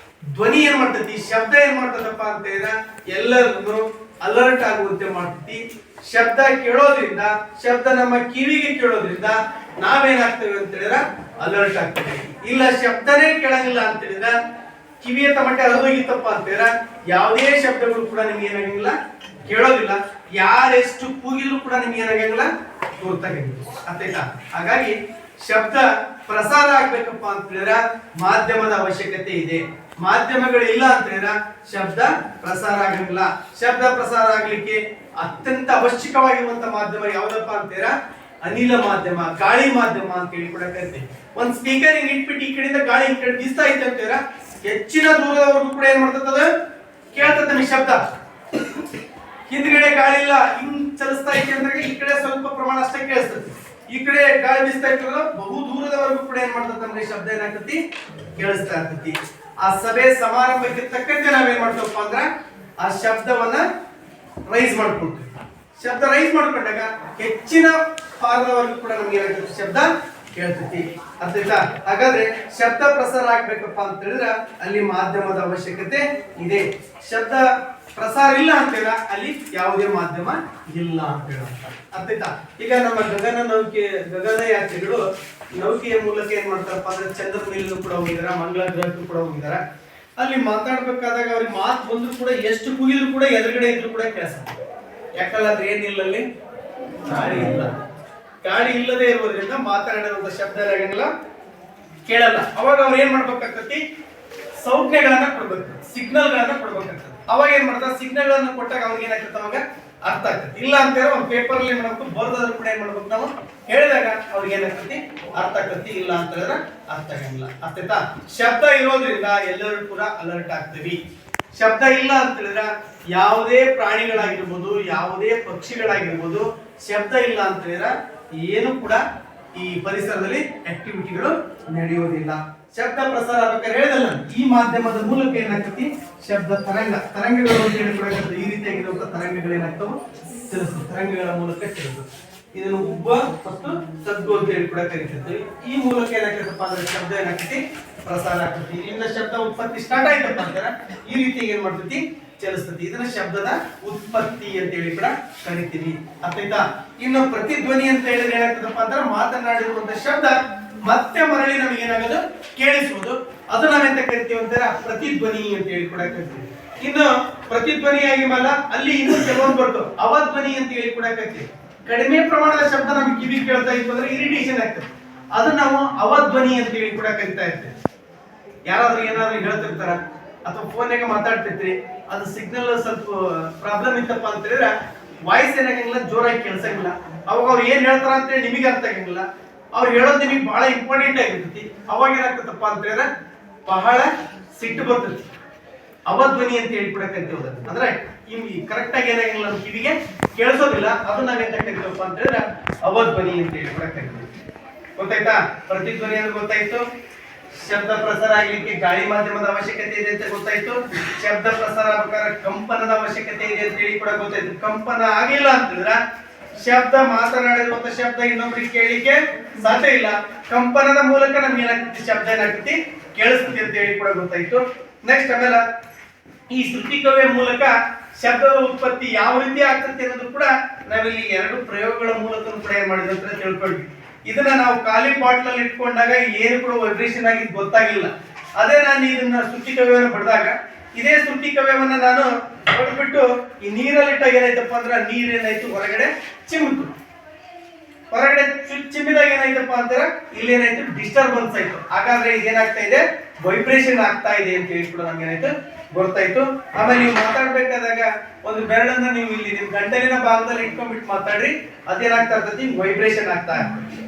ಧ್ವನಿ ಏನ್ ಮಾಡ್ತೈತಿ, ಶಬ್ದ ಏನ್ ಮಾಡ್ತದಪ್ಪ ಅಂತ ಹೇಳಿದ್ರೆ ಎಲ್ಲರನ್ನು ಅಲರ್ಟ್ ಆಗುವಂತೆ ಮಾಡ್ತೈತಿ. ಶಬ್ದ ಕೇಳೋದ್ರಿಂದ, ಶಬ್ದ ನಮ್ಮ ಕಿವಿಗೆ ಕೇಳೋದ್ರಿಂದ ನಾವೇನಾಗ್ತೇವೆ ಅಂತ ಹೇಳಿದ್ರೆ ಅಲರ್ಟ್ ಆಗ್ತೇವೆ. ಇಲ್ಲ ಶಬ್ದನೇ ಕೇಳಂಗಿಲ್ಲ ಅಂತ ಹೇಳಿದ್ರೆ, ಕಿವಿಯ ತಮಟೆ ಹರಿದೋಗಿತ್ತಪ್ಪ ಅಂತ ಹೇಳಿದ್ರೆ ಯಾವುದೇ ಶಬ್ದಗಳು ಕೂಡ ನಿಮ್ಗೆ ಏನಾಗಂಗಿಲ್ಲ, ಕೇಳೋದಿಲ್ಲ. ಯಾರೆಷ್ಟು ಕೂಗಿದ್ರು ಕೂಡ ನಿಮ್ಗೆ ಏನಾಗಂಗಿಲ್ಲ, ಗೊತ್ತಾಗಂಗಿಲ್ಲ. ಅರ್ಥಾಯ್ತಾ? ಹಾಗಾಗಿ ಶಬ್ದ ಪ್ರಸಾರ ಆಗ್ಬೇಕಪ್ಪ ಅಂತ ಹೇಳಿದ್ರೆ ಮಾಧ್ಯಮದ ಅವಶ್ಯಕತೆ ಇದೆ. ಮಾಧ್ಯಮಗಳಿಲ್ಲ ಅಂತ ಹೇಳಿದ್ರೆ ಶಬ್ದ ಪ್ರಸಾರ ಆಗಂಗಿಲ್ಲ. ಶಬ್ದ ಪ್ರಸಾರ ಆಗ್ಲಿಕ್ಕೆ ಅತ್ಯಂತ ಅವಶ್ಯಕವಾಗಿರುವಂತ ಮಾಧ್ಯಮ ಯಾವ್ದಪ್ಪ ಅಂತ ಹೇಳಿದ್ರೆ ಅನಿಲ ಮಾಧ್ಯಮ, ಗಾಳಿ ಮಾಧ್ಯಮ ಅಂತ ಹೇಳಿ ಕೂಡ ಕರಿತೀವಿ. ಒಂದ್ ಸ್ಪೀಕರ್ ಹಿಂಗ್ ಇಟ್ಬಿಟ್ಟು ಈ ಕಡೆಯಿಂದ ಗಾಳಿ ಈ ಕಡೆ ಬೀಸ್ತಾ ಐತೆ ಅಂತ ಹೇಳಿದ್ರೆ ಹೆಚ್ಚಿನ ದೂರದವರೆಗೂ ಕೂಡ ಏನ್ ಮಾಡ್ತದ, ಕೇಳ್ತದ ನಿಮಗೆ ಶಬ್ದ. ಹಿಂದ್ಗಡೆ ಗಾಳಿ ಇಲ್ಲ, ಹಿಂಗ್ ಚಲಿಸ್ತಾ ಐತೆ ಅಂದ್ರೆ ಈ ಕಡೆ ಸ್ವಲ್ಪ ಪ್ರಮಾಣ ಅಷ್ಟೇ ಕೇಳಿಸ್ತದೆ, ಈ ಕಡೆ ಗಾಳಿ ಬೀಸ್ತಾ ಇರ್ತದ ಬಹು ದೂರದವರೆಗೂ ಕೂಡ ಏನ್ ಮಾಡ್ತದ ಅಂದ್ರೆ ಶಬ್ದ ಏನಾಗ್ತತಿ, ಕೇಳಿಸ್ತಾ ಇರ್ತತಿ. ಆ ಸಭೆ ಸಮಾರಂಭಕ್ಕೆ ತಕ್ಕಂತೆ ನಾವೇನ್ ಮಾಡ್ತೇವಪ್ಪ ಅಂದ್ರ ಆ ಶಬ್ದವನ್ನ ರೈಸ್ ಮಾಡ್ಕೊಳ್ತೀವಿ. ಶಬ್ದ ರೈಸ್ ಮಾಡ್ಕೊಂಡಾಗ ಹೆಚ್ಚಿನ ಭಾಗದವರೆಗೂ ಕೂಡ ನಮ್ಗೆ ಏನಾಗ್ತದೆ, ಶಬ್ದ ಕೇಳ್ತೈತಿ. ಅರ್ಥಾಯ್ತಾ? ಹಾಗಾದ್ರೆ ಶಬ್ದ ಪ್ರಸಾರ ಆಗ್ಬೇಕಪ್ಪ ಅಂತ ಹೇಳಿದ್ರೆ ಅಲ್ಲಿ ಮಾಧ್ಯಮದ ಅವಶ್ಯಕತೆ ಇದೆ. ಶಬ್ದ ಪ್ರಸಾರ ಇಲ್ಲ ಅಂತ ಹೇಳಿದ್ರೆ ಅಲ್ಲಿ ಯಾವುದೇ ಮಾಧ್ಯಮ ಇಲ್ಲ ಅಂತ ಹೇಳ. ಅರ್ಥಾಯ್ತಾ? ಈಗ ನಮ್ಮ ಗಗನಯಾತ್ರಿಗಳು ನೌಕೆಯ ಮೂಲಕ ಏನ್ ಮಾಡ್ತಾರಪ್ಪ ಅಂದ್ರೆ ಚಂದ್ರದ ಮೇಲೂ ಕೂಡ ಹೋಗಿದಾರ, ಮಂಗಳ ಗ್ರಹಕ್ಕೂ ಕೂಡ ಹೋಗಿದಾರ. ಅಲ್ಲಿ ಮಾತಾಡ್ಬೇಕಾದಾಗ ಅವ್ರಿಗೆ ಮಾತು ಬಂದ್ರು ಕೂಡ ಎಷ್ಟು ಕೂಗಿದ್ರು ಕೂಡ ಎದುರುಗಡೆ ಇದ್ರು ಕೂಡ ಕೆಲಸ. ಯಾಕಲ್ಲ ಅದ್ರ ಏನಿಲ್ಲ, ಅಲ್ಲಿ ಗಾಳಿ ಇಲ್ಲ. ಗಾಳಿ ಇಲ್ಲದೆ ಇರುವುದರಿಂದ ಮಾತನಾಡಿರುವಂತ ಶಬ್ದ ಏನಾಗಂಗಿಲ್ಲ, ಕೇಳಲ್ಲ. ಅವಾಗ ಅವ್ರು ಏನ್ ಮಾಡ್ಬೇಕಾಗ್ತತಿ, ಸಂಜ್ಞೆಗಳನ್ನ ಕೊಡ್ಬೇಕು, ಸಿಗ್ನಲ್ ಗಳನ್ನ ಕೊಡ್ಬೇಕಾಗ್ತದೆ. ಅವಾಗ ಏನ್ ಮಾಡ್ತಾರೆ, ಸಿಗ್ನಲ್ ಗಳನ್ನ ಕೊಟ್ಟಾಗ ಅವ್ರಿಗೆ ಏನಾಗ್ತದೆ, ಅವಾಗ ಅರ್ಥ ಆಗ್ತದೆ. ಇಲ್ಲ ಅಂತ ಹೇಳಿ ಒಂದು ಪೇಪರ್ ಅಲ್ಲಿ ಏನ್ ಮಾಡ್ಬೇಕು, ಬರ್ದಾದ್ರು ಕೂಡ ಏನ್ ಮಾಡ್ಬೇಕು, ನಾವು ಹೇಳಿದಾಗ ಅವ್ರಿಗೆ ಏನಾಗ್ತತಿ, ಅರ್ಥ ಆಗ್ತತಿ. ಇಲ್ಲ ಅಂತ ಹೇಳಿದ್ರೆ ಅರ್ಥ ಆಗಂಗಿಲ್ಲ. ಅರ್ಥಾಯ್ತಾ? ಶಬ್ದ ಇರೋದ್ರಿಂದ ಎಲ್ಲರೂ ಕೂಡ ಅಲರ್ಟ್ ಆಗ್ತೀವಿ. ಶಬ್ದ ಇಲ್ಲ ಅಂತ ಹೇಳಿದ್ರೆ ಯಾವುದೇ ಪ್ರಾಣಿಗಳಾಗಿರ್ಬೋದು, ಯಾವುದೇ ಪಕ್ಷಿಗಳಾಗಿರ್ಬೋದು, ಶಬ್ದ ಇಲ್ಲ ಅಂತ ಹೇಳಿದ್ರೆ ಏನು ಕೂಡ ಈ ಪರಿಸರದಲ್ಲಿ ಆಕ್ಟಿವಿಟಿಗಳು ನಡೆಯುವುದಿಲ್ಲ. ಶಬ್ದ ಪ್ರಸಾರ ಆಗ್ಬೇಕಾದ್ರೆ ಹೇಳಿದಲ್ಲ, ಈ ಮಾಧ್ಯಮದ ಮೂಲಕ ಏನಾಗ್ತತಿ, ಶಬ್ದ ತರಂಗಗಳು ಅಂತ ಹೇಳಿ ಕೂಡ ಈ ರೀತಿಯಾಗಿರುವಂತಹ ತರಂಗಗಳು ಏನಾಗ್ತವೆ, ಚಲಿಸ್ತವೆ. ತರಂಗಗಳ ಮೂಲಕ ಚಲಿಸ್ತವೆ. ಇದನ್ನು ಉಬ್ಬ ಮತ್ತು ತಗ್ಗು ಅಂತ ಹೇಳಿ ಕೂಡ ಕರಿತಿರ್ತೀವಿ. ಈ ಮೂಲಕ ಏನಾಗ್ತದಪ್ಪ ಅಂದ್ರೆ ಶಬ್ದ ಏನಾಗ್ತತಿ, ಪ್ರಸಾರ ಆಗ್ತತಿ. ಇಲ್ಲಿಂದ ಶಬ್ದ ಉತ್ಪತ್ತಿ ಸ್ಟಾರ್ಟ್ ಆಯ್ತಪ್ಪ ಅಂತಾರ ಈ ರೀತಿಯಾಗಿ ಏನ್ ಮಾಡ್ತತಿ, ಚಲಿಸ್ತತಿ. ಇದನ್ನ ಶಬ್ದದ ಉತ್ಪತ್ತಿ ಅಂತ ಹೇಳಿ ಕೂಡ ಕರಿತೀವಿ. ಅರ್ಥಾಯ್ತಾ? ಇನ್ನು ಪ್ರತಿಧ್ವನಿ ಅಂತ ಹೇಳಿದ್ರೆ ಏನಾಗ್ತದಪ್ಪ ಅಂದ್ರೆ ಮಾತನಾಡಿರುವಂತ ಶಬ್ದ ಮತ್ತೆ ಮರಳಿ ನಮಗೆ ಏನಾಗೋದು, ಕೇಳಿಸುವುದು. ಅದು ನಾವೆಂತ ಕರಿತೀವಿ ಅಂತಾರೆ, ಪ್ರತಿಧ್ವನಿ ಅಂತ ಹೇಳಿ ಕೂಡ ಕರಿತೀವಿ. ಇನ್ನು ಪ್ರತಿಧ್ವನಿಯಾಗಿ ಮಲ್ಲ ಅಲ್ಲಿ ಇನ್ನು ಕೆಲವೊಂದು ಬರ್ತವೆ, ಅವಧ್ವನಿ ಅಂತ ಹೇಳಿ ಕೂಡ ಕರಿತೀವಿ. ಕಡಿಮೆ ಪ್ರಮಾಣದ ಶಬ್ದ ನಮ್ಗೆ ಕಿವಿ ಕೇಳ್ತಾ ಇತ್ತು ಅಂದ್ರೆ ಇರಿಟೇಷನ್ ಆಗ್ತದೆ, ಅದು ನಾವು ಅವಧ್ವನಿ ಅಂತ ಹೇಳಿ ಕೂಡ ಕರಿತಾ ಇರ್ತೇವೆ. ಯಾರಾದ್ರೂ ಏನಾದ್ರೂ ಹೇಳ್ತಿರ್ತಾರ ಅಥವಾ ಫೋನ್ಯಾಗ ಮಾತಾಡ್ತಿರ್ತೀರಿ, ಅದು ಸಿಗ್ನಲ್ ಸ್ವಲ್ಪ ಪ್ರಾಬ್ಲಮ್ ಇತ್ತಪ್ಪ ಅಂತ ಹೇಳಿದ್ರೆ ವಾಯ್ಸ್ ಏನಾಗಂಗಿಲ್ಲ, ಜೋರಾಗಿ ಕೇಳಿಸಂಗಿಲ್ಲ. ಅವಾಗ ಅವ್ರು ಏನ್ ಹೇಳ್ತಾರ ಅಂತ ಹೇಳಿ ನಿಮಗೆ ಅರ್ಥ ಆಗಂಗಿಲ್ಲ. ಅವ್ರು ಹೇಳೋದು ನಿಮಗೆ ಬಹಳ ಇಂಪಾರ್ಟೆಂಟ್ ಆಗಿರ್ತೈತಿ. ಅವಾಗ ಏನಾಗ್ತದಪ್ಪ ಅಂತ ಹೇಳಿದ್ರೆ ಬಹಳ ಸಿಟ್ಟು ಬರ್ತೈತಿ. ಅವಧ್ವನಿ ಅಂತ ಹೇಳಿ ಕೂಡ ಕರಿತೀವಿ. ಅಂದ್ರೆ ಕರೆಕ್ಟ್ ಆಗಿ ಏನಾಗಿಲ್ಲ, ನಮ್ಮ ಕಿವಿಗೆ ಕೇಳಿಸೋದಿಲ್ಲ, ಅದು ನಾವೆಂತ ಕರಿತೀವಪ್ಪ ಅಂತ ಹೇಳಿದ್ರೆ ಅವಧ್ವನಿ ಅಂತ ಹೇಳಿ ಕೂಡ ಕರಿತೀವಿ. ಗೊತ್ತಾಯ್ತಾ? ಪ್ರತಿಧ್ವನಿ ಅಂದ್ರೆ ಗೊತ್ತಾಯ್ತು. ಶಬ್ದ ಪ್ರಸಾರ ಆಗ್ಲಿಕ್ಕೆ ಗಾಳಿ ಮಾಧ್ಯಮದ ಅವಶ್ಯಕತೆ ಇದೆ ಅಂತ ಗೊತ್ತಾಯ್ತು. ಶಬ್ದ ಪ್ರಸಾರ ಆಗ್ಬೇಕಾದ್ರೆ ಕಂಪನದ ಅವಶ್ಯಕತೆ ಇದೆ ಅಂತ ಹೇಳಿ ಕೂಡ ಗೊತ್ತಾಯ್ತು. ಕಂಪನ ಆಗಿಲ್ಲ ಅಂತಂದ್ರೆ ಶಬ್ದ ಮಾತನಾಡಿರುವಂತ ಶಬ್ದ ಇನ್ನೊಬ್ರಿಗೆ ಕೇಳಲಿಕ್ಕೆ ಸಾಧ್ಯ ಇಲ್ಲ. ಕಂಪನದ ಮೂಲಕ ನಮ್ಗೆ ಏನಾಗ್ತತಿ, ಶಬ್ದ ಏನಾಗ್ತತಿ, ಕೇಳಿಸ್ತತಿ ಅಂತ ಹೇಳಿ ಕೂಡ ಗೊತ್ತಾಯ್ತು. ನೆಕ್ಸ್ಟ್ ಆಮೇಲೆ ಈ ಶ್ರುತಿ ಕವಿಯ ಮೂಲಕ ಶಬ್ದದ ಉತ್ಪತ್ತಿ ಯಾವ ರೀತಿ ಆಗ್ತತಿ ಅನ್ನೋದು ಕೂಡ ನಾವಿಲ್ಲಿ ಎರಡು ಪ್ರಯೋಗಗಳ ಮೂಲಕ ಕೂಡ ಏನ್ ಮಾಡಿದ್ವಿ ಅಂತ ತಿಳ್ಕೊಂಡ್ವಿ. ಇದನ್ನ ನಾವು ಖಾಲಿ ಬಾಟ್ಲ್ ಅಲ್ಲಿ ಇಟ್ಕೊಂಡಾಗ ಏನು ಕೂಡ ವೈಬ್ರೇಷನ್ ಆಗಿದ್ದು ಗೊತ್ತಾಗಿಲ್ಲ. ಅದೇ ನಾನು ಇದನ್ನ ಶ್ರುತಿ ಕವ್ಯವನ್ನು ಬಡ್ದಾಗ, ಇದೇ ಶ್ರುತಿ ಕವ್ಯವನ್ನ ನಾನು ಹೊಡೆದ್ಬಿಟ್ಟು ಈ ನೀರಲ್ಲಿಟ್ಟಾಗ ಏನಾಯ್ತಪ್ಪ ಅಂದ್ರೆ ನೀರ್ ಏನಾಯ್ತು, ಹೊರಗಡೆ ಚಿಮ್ಮಿತು. ಹೊರಗಡೆ ಚಿಮ್ಮಿದಾಗ ಏನಾಯ್ತಪ್ಪ ಅಂತಾರೆ, ಇಲ್ಲಿ ಏನಾಯ್ತು, ಡಿಸ್ಟರ್ಬೆನ್ಸ್ ಆಯ್ತು. ಹಾಗಾದ್ರೆ ಇದೇನಾಗ್ತಾ ಇದೆ, ವೈಬ್ರೇಷನ್ ಆಗ್ತಾ ಇದೆ ಅಂತ ಹೇಳಿ ಕೂಡ ನಮ್ಗೆ ಏನಾಯ್ತು, ಗೊತ್ತಾಯ್ತು. ಆಮೇಲೆ ನೀವು ಮಾತಾಡ್ಬೇಕಾದಾಗ ಒಂದು ಬೆರಳನ್ನ ನೀವು ಇಲ್ಲಿ ನಿಮ್ ಗಂಟಲಿನ ಭಾಗದಲ್ಲಿ ಇಟ್ಕೊಂಡ್ಬಿಟ್ಟು ಮಾತಾಡ್ರಿ, ಅದೇನಾಗ್ತಾ ಇರ್ತೈತಿ, ವೈಬ್ರೇಷನ್ ಆಗ್ತಾ ಇರ್ತೈತಿ.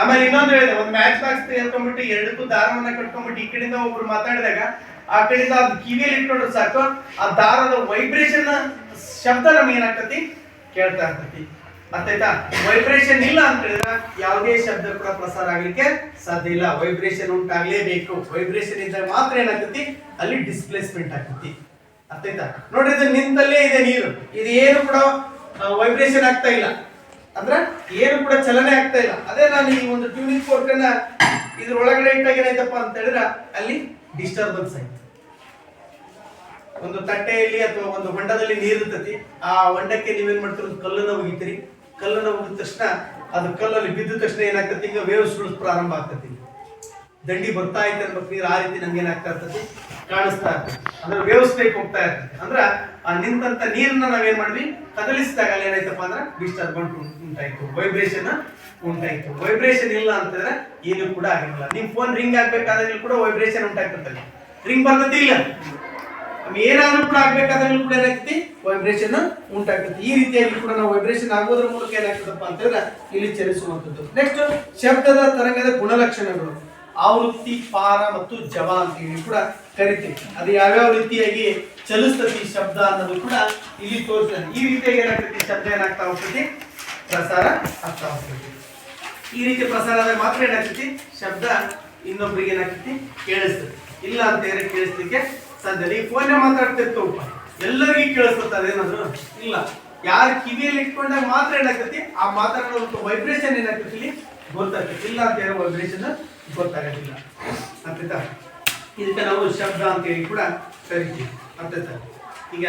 ಆಮೇಲೆ ಇನ್ನೊಂದು ಹೇಳಿದೆ, ಒಂದು ಮ್ಯಾಚ್ ಬಾಕ್ಸ್ ತೆಗೆದ್ಕೊಂಡ್ಬಿಟ್ಟು ಎರಡಕ್ಕೂ ದಾರವನ್ನ ಕಟ್ಕೊಂಡ್ಬಿಟ್ಟು ಈ ಕಡೆಯಿಂದ ಒಬ್ರು ಮಾತಾಡಿದಾಗ ಆ ಕಡೆಯಿಂದ ಅದು ಕಿವಿಯಲ್ಲಿ ಇಟ್ಕೊಂಡ್ರೆ ಸಾಕು, ಆ ದಾರದ ವೈಬ್ರೇಷನ್ ಶಬ್ದ ನಮ್ಗೆ ಏನಾಗ್ತತಿ, ಕೇಳ್ತಾ ಇರ್ತೈತಿ. ಅರ್ಥಾಯ್ತಾ? ವೈಬ್ರೇಷನ್ ಇಲ್ಲ ಅಂತ ಹೇಳಿದ್ರೆ ಯಾವುದೇ ಶಬ್ದ ಕೂಡ ಪ್ರಸಾರ ಆಗ್ಲಿಕ್ಕೆ ಸಾಧ್ಯ ಇಲ್ಲ. ವೈಬ್ರೇಷನ್ ಉಂಟಾಗ್ಲೇಬೇಕು. ವೈಬ್ರೇಷನ್ ಇದ್ದಾಗ ಮಾತ್ರ ಏನಾಗ್ತತಿ, ಅಲ್ಲಿ ಡಿಸ್ಪ್ಲೇಸ್ಮೆಂಟ್ ಆಗ್ತತಿ. ಅರ್ಥಾಯ್ತಾ? ನೋಡ್ರಿ, ಇದು ನಿಂತಲ್ಲೇ ಇದೆ ನೀರು, ಇದು ಏನು ಕೂಡ ವೈಬ್ರೇಷನ್ ಆಗ್ತಾ ಇಲ್ಲ, ಅಂದ್ರೆ ಏನು ಕೂಡ ಚಲನೆ ಆಗ್ತಾ ಇಲ್ಲ. ಅದೇ ನಾನು ಈ ಒಂದು ಟ್ಯೂನಿಂಗ್ ಫೋರ್ಕ್ ಅನ್ನ ಇದ್ರ ಒಳಗಡೆ ಇಟ್ಟಾಗ ಏನಾಯ್ತಪ್ಪ ಅಂತ ಹೇಳಿದ್ರೆ ಅಲ್ಲಿ ಡಿಸ್ಟರ್ಬೆನ್ಸ್ ಆಯ್ತು. ಒಂದು ತಟ್ಟೆಯಲ್ಲಿ ಅಥವಾ ಒಂದು ಹೊಂಡದಲ್ಲಿ ನೀರು ಇರ್ತತಿ, ಆ ಹೊಂಡಕ್ಕೆ ನೀವೇನ್ ಮಾಡ್ತೀರಿ, ಒಂದು ಕಲ್ಲನ್ನ ಒಗಿತೀರಿ. ಕಲ್ಲನ್ನ ಒಗಿದ ತಕ್ಷಣ ಅದು ಕಲ್ಲಲ್ಲಿ ಬಿದ್ದ ತಕ್ಷಣ ಏನಾಗ್ತತಿ, ಈಗ ವೇವ್ಸ್ಗಳು ಪ್ರಾರಂಭ ಆಗ್ತತಿ. ದಂಡಿ ಬರ್ತಾ ಐತೆ ಅನ್ಬೇಕು ನೀರು, ಆ ರೀತಿ ನಮ್ಗೆ ಏನಾಗ್ತಾ ಇರ್ತತಿ, ಕಾಣಿಸ್ತಾ ಇರ್ತದೆ. ಅಂದ್ರೆ ವೇವ್ಸ್ ಟೈಪ್ ಹೋಗ್ತಾ ಇರ್ತದೆ. ಅಂದ್ರೆ ಆ ನಿಂತ ನೀರನ್ನ ನಾವೇನ್ ಮಾಡಿದ್ವಿ, ಕದಲಿಸಿದಾಗ ಅಲ್ಲಿ ಏನಾಯ್ತಪ್ಪ ಅಂದ್ರೆ ಡಿಸ್ಟರ್ಬೆನ್ಸ್ ಉಂಟಾಯ್ತು, ವೈಬ್ರೇಷನ್ ಉಂಟಾಯ್ತು. ವೈಬ್ರೇಷನ್ ಇಲ್ಲ ಅಂತಂದ್ರೆ ಏನು ಕೂಡ ಆಗಿರಲ್ಲ. ನಿಮ್ ಫೋನ್ ರಿಂಗ್ ಆಗ್ಬೇಕಾದ್ರೆ ಕೂಡ ವೈಬ್ರೇಷನ್ ಉಂಟಾಗ್ತದೆ, ರಿಂಗ್ ಬರ್ತದೆ ಇಲ್ಲ. ಏನಾದ್ರೂ ಕೂಡ ಆಗ್ಬೇಕಾದ್ರೂ ಕೂಡ ಏನಾಗ್ತತಿ, ವೈಬ್ರೇಷನ್ ಉಂಟಾಗ್ತದೆ. ಈ ರೀತಿಯಾಗಿ ಕೂಡ ನಾವು ವೈಬ್ರೇಷನ್ ಆಗೋದ್ರ ಮೂಲಕ ಏನಾಗ್ತದಪ್ಪ ಅಂತಂದ್ರೆ ಇಲ್ಲಿ ಚಲಿಸುವಂಥದ್ದು. ನೆಕ್ಸ್ಟ್ ಶಬ್ದದ ತರಂಗದ ಗುಣಲಕ್ಷಣಗಳು ಆವೃತ್ತಿ, ಪಾರ ಮತ್ತು ಜವ ಅಂತ ಹೇಳಿ ಕೂಡ ಕರಿತೀವಿ. ಅದು ಯಾವ್ಯಾವ ರೀತಿಯಾಗಿ ಚಲಿಸ್ತತಿ ಶಬ್ದ ಅನ್ನೋದು ಕೂಡ ಇಲ್ಲಿ ತೋರಿಸ್ತದೆ. ಈ ರೀತಿಯಾಗಿ ಏನಾಗ್ತತಿ, ಶಬ್ದ ಏನಾಗ್ತಾ ಹೋಗ್ತತಿ, ಪ್ರಸಾರ ಆಗ್ತಾ ಹೋಗ್ತತಿ. ಈ ರೀತಿ ಪ್ರಸಾರ ಆದಾಗ ಮಾತ್ರ ಏನಾಗ್ತತಿ, ಶಬ್ದ ಇನ್ನೊಬ್ರಿಗೆ ಏನಾಗ್ತತಿ, ಕೇಳಿಸ್ತದೆ. ಇಲ್ಲ ಅಂತ ಹೇಳಿದ್ರೆ ಕೇಳಿಸ್ಲಿಕ್ಕೆ ಸಾಧ್ಯ ಇಲ್ಲ. ಈ ಫೋನ್ ಮಾತಾಡ್ತಿರ್ತವಪ್ಪ, ಎಲ್ಲರಿಗೂ ಕೇಳಿಸ್ತದೆ ಏನಾದ್ರು ಇಲ್ಲ. ಯಾರು ಕಿವಿಯಲ್ಲಿ ಇಟ್ಕೊಂಡಾಗ ಮಾತ್ರ ಏನಾಗ್ತತಿ, ಆ ಮಾತಾಡೋ ವೈಬ್ರೇಷನ್ ಏನಾಗ್ತತಿ, ಇಲ್ಲಿ ಗೊತ್ತಾಗ್ತದೆ, ಇಲ್ಲ ಅಂತ ಹೇಳೋ ವೈಬ್ರೇಷನ್ ಗೊತ್ತಾಗೋದಿಲ್ಲ. ಅರ್ಥಾಯ್ತಾ? ಇದಕ್ಕೆ ನಾವು ಶಬ್ದ ಅಂತೇಳಿ ಕೂಡ ಕರಿತೀವಿ. ಅರ್ಥಾಯ್ತಾ? ಈಗ